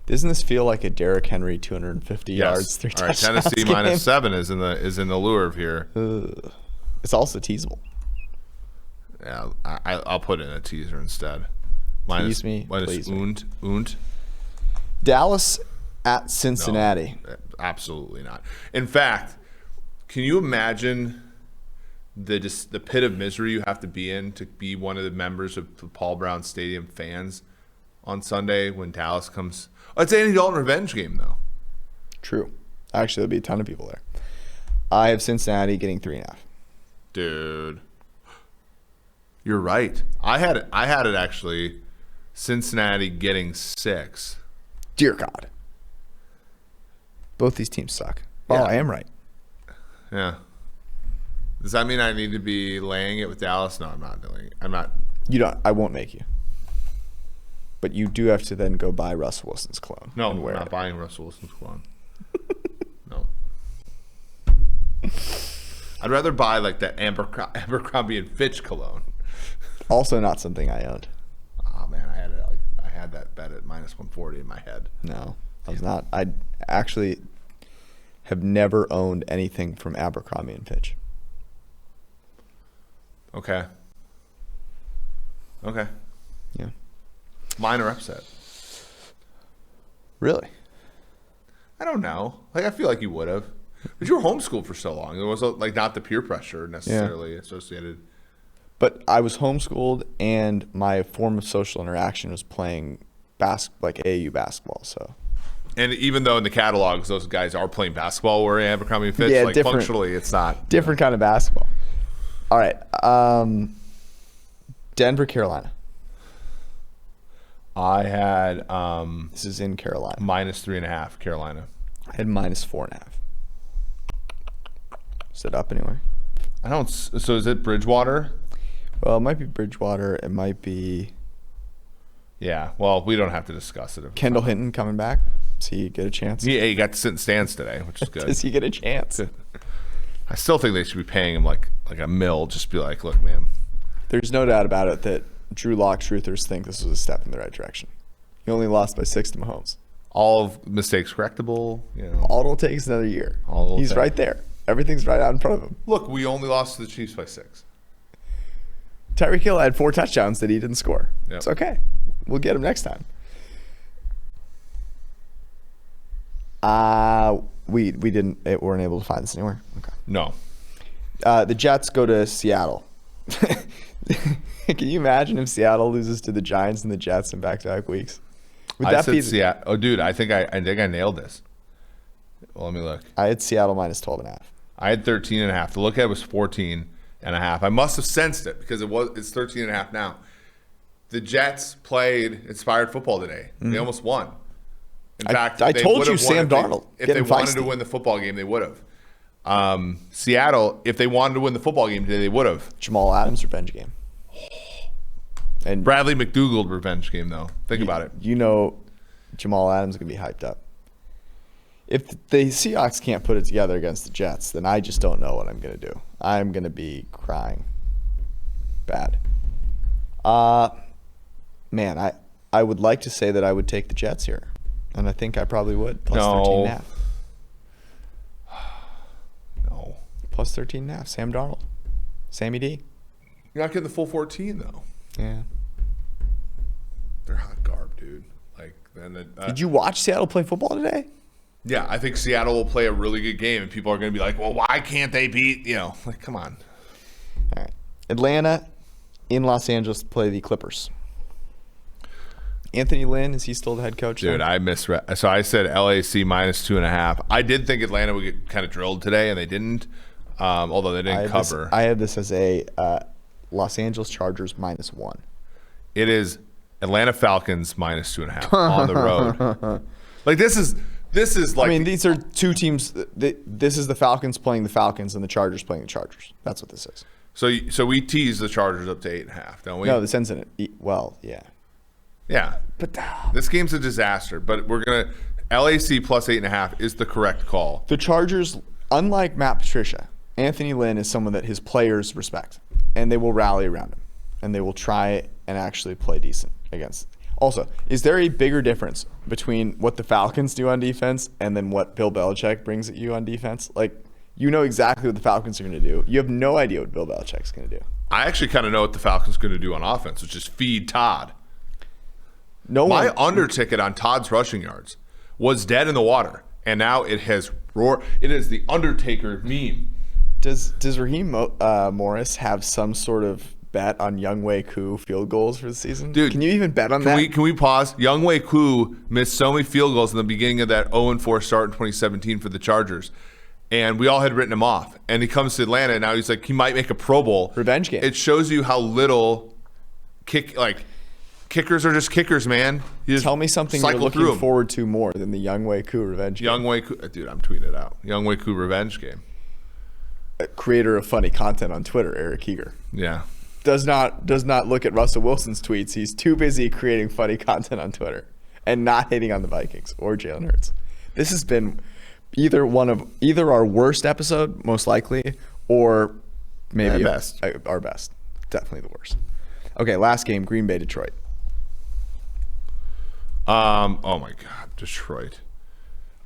Doesn't this feel like a Derrick Henry 250 yards, 3 touchdowns? All right, Tennessee game? minus 7 is in the lure of here. It's also teasable. Yeah, I'll put in a teaser instead. Tease me, minus please. und. Dallas at Cincinnati. No, absolutely not. In fact, can you imagine the pit of misery you have to be in to be one of the members of the Paul Brown Stadium fans on Sunday when Dallas comes? Oh, it's Andy Dalton revenge game, though. True. Actually, there'll be a ton of people there. I have Cincinnati getting 3.5. Dude, you're right. I had it actually. Cincinnati getting 6. Dear God. Both these teams suck. Oh, Yeah. I am right. Yeah. Does that mean I need to be laying it with Dallas? No, I'm not doing it. I'm not. You don't. I won't make you. But you do have to then go buy Russell Wilson's clone. No, and I'm wear not it. buying Russell Wilson's clone. No. I'd rather buy like the Abercrombie and Fitch cologne. Also, not something I owned. Oh man, I had that bet at minus 140 in my head. No, I was not. I actually have never owned anything from Abercrombie and Fitch. Okay. Yeah. Minor upset. Really? I don't know. Like, I feel like you would have. But you were homeschooled for so long. There was like not the peer pressure necessarily associated. But I was homeschooled, and my form of social interaction was playing like AAU basketball. So. And even though in the catalogs those guys are playing basketball wearing Abercrombie and Fitch, Yeah, like different- functionally it's not. Different kind of basketball. All right. Denver, Carolina. I had This is in Carolina. minus 3.5 Carolina. I had minus 4.5. Is it up anywhere? I don't. So is it Bridgewater? Well, it might be Bridgewater. It might be Yeah. Well, we don't have to discuss it. Kendall Hinton coming back. Does he get a chance? Yeah, he got to sit in stands today, which is good. Does he get a chance? I still think they should be paying him like a mill. Just be like, look, man. There's no doubt about it that Drew Lock truthers think this was a step in the right direction. He only lost by 6 to Mahomes. All of mistakes correctable. You know. All it'll take is another year. All it'll He's take. right there. Everything's right out in front of him. Look, we only lost to the Chiefs by 6. Tyreek Hill had 4 touchdowns that he didn't score. Yep. It's okay. We'll get him next time. we weren't able to find this anywhere. Okay. No. The Jets go to Seattle. Can you imagine if Seattle loses to the Giants and the Jets in back-to-back weeks? Would I that said be? Seattle. Oh, dude, I think I nailed this. Well, let me look. I had Seattle minus 12.5. I had 13.5. The look at was 14.5. I must have sensed it because it's 13.5 now. The Jets played inspired football today. They almost won. In fact, I they told would you have won Sam Darnold. If they getting wanted to feisty. win the football game, they would have. Seattle, if they wanted to win the football game today, they would have. Jamal Adams revenge game. And Bradley McDougald revenge game, though. Think about it. You know, Jamal Adams is gonna be hyped up. If the Seahawks can't put it together against the Jets, then I just don't know what I'm gonna do. I'm gonna be crying. Bad. Man, I would like to say that I would take the Jets here, and I think I probably would. Plus No. 13.5. No. Plus 13.5. Sam Darnold. Sammy D. You're not getting the full 14, though. Yeah. They're hot garb, dude. Like, Did you watch Seattle play football today? Yeah, I think Seattle will play a really good game, and people are going to be like, well, why can't they beat, like, come on. All right. Atlanta in Los Angeles play the Clippers. Anthony Lynn, is he still the head coach? Dude, I misread. So I said LAC minus 2.5. I did think Atlanta would get kind of drilled today, and they didn't, although they didn't cover. I had this as a Los Angeles Chargers minus 1. It is Atlanta Falcons minus 2.5 on the road. Like, this is like. I mean, these are two teams. This is the Falcons playing the Falcons and the Chargers playing the Chargers. That's what this is. So we tease the Chargers up to 8.5, don't we? No, this ends in it. Well, yeah. Yeah. But This game's a disaster, but we're going to. LAC plus 8.5 is the correct call. the Chargers, unlike Matt Patricia, Anthony Lynn is someone that his players respect, and they will rally around him, and they will try and actually play decent against. Also, is there a bigger difference between what the Falcons do on defense and then what Bill Belichick brings at you on defense? Like, you know exactly what the Falcons are going to do. You have no idea what Bill Belichick's going to do. I actually kind of know what the Falcons are going to do on offense, which is feed Todd. My under ticket on Todd's rushing yards was dead in the water, and now it has roared. It is the Undertaker meme. Does Raheem Morris have some sort of bet on Younghoe Koo field goals for the season? Dude, can you even bet on that? Can we pause? Younghoe Koo missed so many field goals in the beginning of that 0-4 start in 2017 for the Chargers, and we all had written him off. And he comes to Atlanta, and now he's like, he might make a Pro Bowl. Revenge game. It shows you how little kickers are just kickers, man. You just Tell me something you're looking forward to more than the Younghoe Koo revenge game. Younghoe Koo, dude, I'm tweeting it out. Younghoe Koo revenge game. Creator of funny content on Twitter, Eric Eager, Yeah. does not look at Russell Wilson's tweets. He's too busy creating funny content on Twitter and not hating on the Vikings or Jalen Hurts. This has been either our worst episode, most likely, or maybe our best. Definitely the worst. Okay, last game, Green Bay, Detroit. Oh my God, Detroit.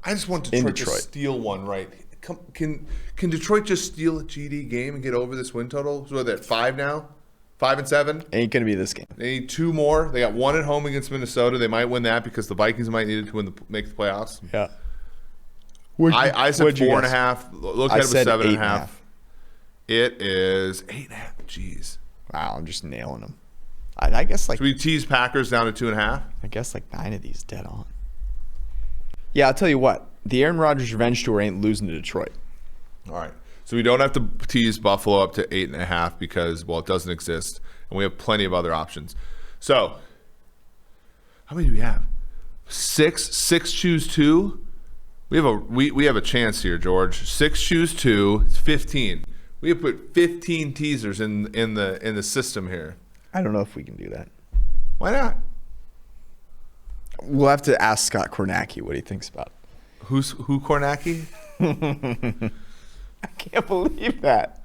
I just want Detroit to steal one, right? Can Detroit just steal a GD game and get over this win total? So they're at 5 now? 5-7? Ain't going to be this game. They need 2 more. They got 1 at home against Minnesota. They might win that because the Vikings might need it to make the playoffs. Yeah. I said 4.5. Look at it with 7.5. It is 8.5. Jeez. Wow, I'm just nailing them. I guess So we tease Packers down to 2.5. I guess 9 of these dead on. Yeah, I'll tell you what. The Aaron Rodgers revenge tour ain't losing to Detroit. All right. So we don't have to tease Buffalo up to 8.5 because, well, it doesn't exist. And we have plenty of other options. So how many do we have? 6. 6 choose 2. We have a chance here, George. 6 choose 2. It's 15. We have put 15 teasers in the system here. I don't know if we can do that. Why not? We'll have to ask Scott Kornacki what he thinks about it. Who Kornacki? I can't believe that.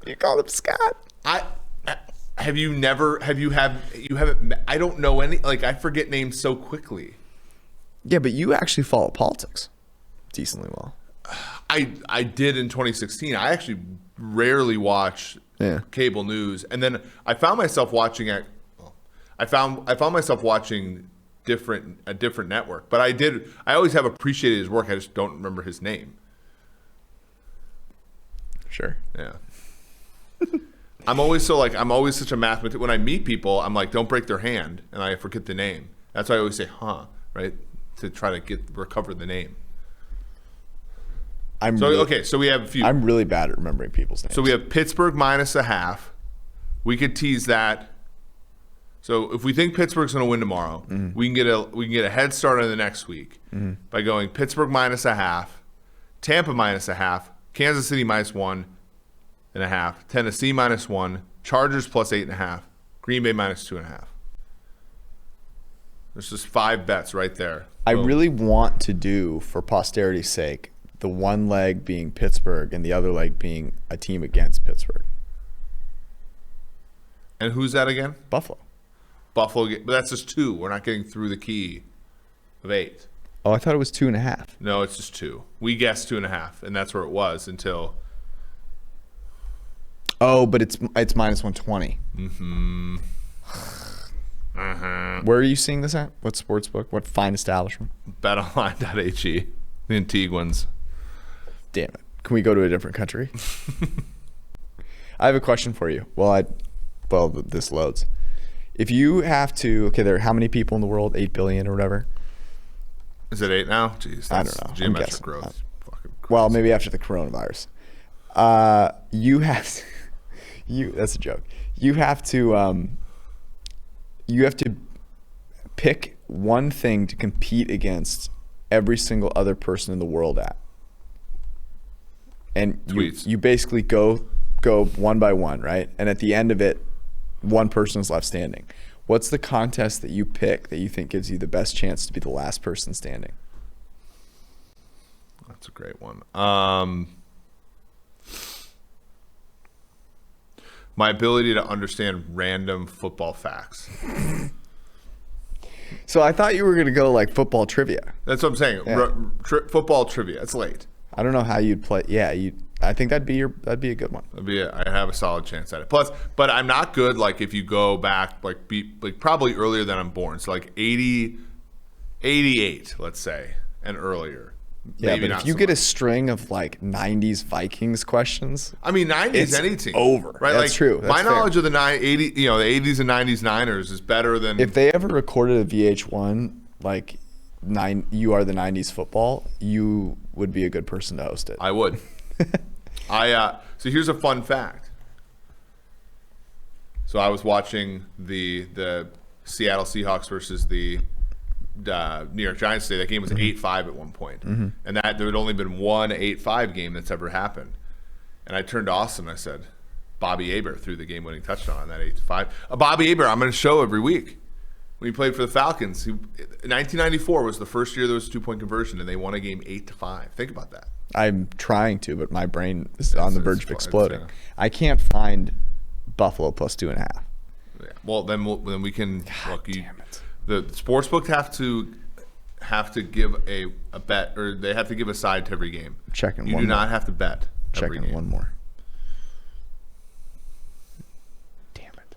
You called him Scott. You haven't I don't know any, I forget names so quickly. Yeah, but you actually follow politics decently well. I did in 2016. I actually rarely watch cable news, and then I found myself watching a different network. But I always have appreciated his work. I just don't remember his name. Sure. Yeah. I'm always such a mathematician. When I meet people, I'm like, don't break their hand, and I forget the name. That's why I always say, right? To try to recover the name. So we have a few. I'm really bad at remembering people's names. So we have Pittsburgh -0.5. We could tease that. So if we think Pittsburgh's going to win tomorrow, we can get a head start on the next week by going Pittsburgh -0.5, Tampa -0.5, Kansas City -1.5, Tennessee -1, Chargers +8.5, Green Bay -2.5. There's just 5 bets right there. I really want to do, for posterity's sake, the one leg being Pittsburgh and the other leg being a team against Pittsburgh. And who's that again? Buffalo. But that's just 2. We're not getting through the key of 8. Oh, I thought it was 2.5. No, it's just 2. We guessed 2.5, and that's where it was until. Oh, but it's -120. Mm-hmm. Where are you seeing this at? What sportsbook? What fine establishment? BetOnline.ag. The Antiguans. Damn it. Can we go to a different country? I have a question for you. This loads. If you have to, there are how many people in the world? 8 billion or whatever? Is it 8 now? Jeez, that's I don't know. geometric growth. Well, maybe after the coronavirus. That's a joke. You have to pick one thing to compete against every single other person in the world at. And you basically go one by one, right? And at the end of it, one person is left standing. What's the contest that you pick that you think gives you the best chance to be the last person standing? That's a great one. My ability to understand random football facts. So I thought you were going to go like football trivia. That's what I'm saying. Yeah. Football trivia. It's late. I don't know how you'd play. Yeah, I think that'd be a good one. I have a solid chance at it. Plus, but I'm not good. Like if you go back, probably earlier than I'm born. So like 80, 88, let's say, and earlier. Yeah, but if you get a string of like 90s Vikings questions, I mean 90s any team over. Right? That's true. That's my fair. knowledge of the 80s and 90s Niners is better than if they ever recorded a VH1 like you are the 90s football, you would be a good person to host it. I would. So here's a fun fact. So I was watching the Seattle Seahawks versus the New York Giants today. That game was 8-5 at one point. And that there had only been one 8-5 game that's ever happened. And I turned to Austin and I said, Bobby Aber threw the game-winning touchdown on that 8-5. Bobby Aber, I'm going to show every week. When he played for the Falcons, 1994 was the first year there was a 2-point conversion, and they won a game 8-5. Think about that. I'm trying to, but my brain is on the verge of exploding. Yeah. I can't find Buffalo plus 2.5. Yeah. Well, then we can look. Damn it. The sportsbook have to give a bet, or they have to give a side to every game. Checking you one do more. not have to bet every Checking game. one more. Damn it.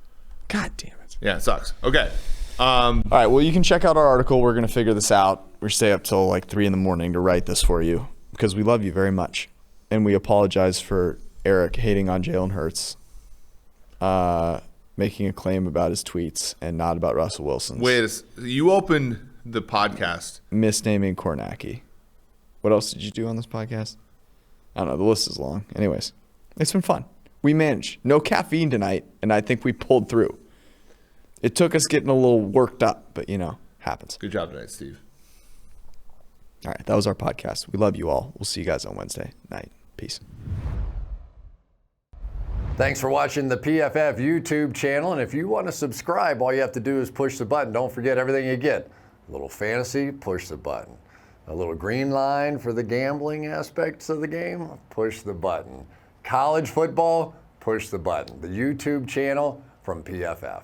God damn it. Yeah, it sucks. Okay. All right, well, you can check out our article. We're going to figure this out. We stay up till like 3 a.m. to write this for you because we love you very much. And we apologize for Eric hating on Jalen Hurts, making a claim about his tweets and not about Russell Wilson's. Wait, you opened the podcast. Misnaming Kornacki. What else did you do on this podcast? I don't know. The list is long. Anyways, it's been fun. We managed. No caffeine tonight, and I think we pulled through. It took us getting a little worked up, but, happens. Good job tonight, Steve. All right, that was our podcast. We love you all. We'll see you guys on Wednesday night. Peace. Thanks for watching the PFF YouTube channel. And if you want to subscribe, all you have to do is push the button. Don't forget everything you get. A little fantasy, push the button. A little green line for the gambling aspects of the game, push the button. College football, push the button. The YouTube channel from PFF.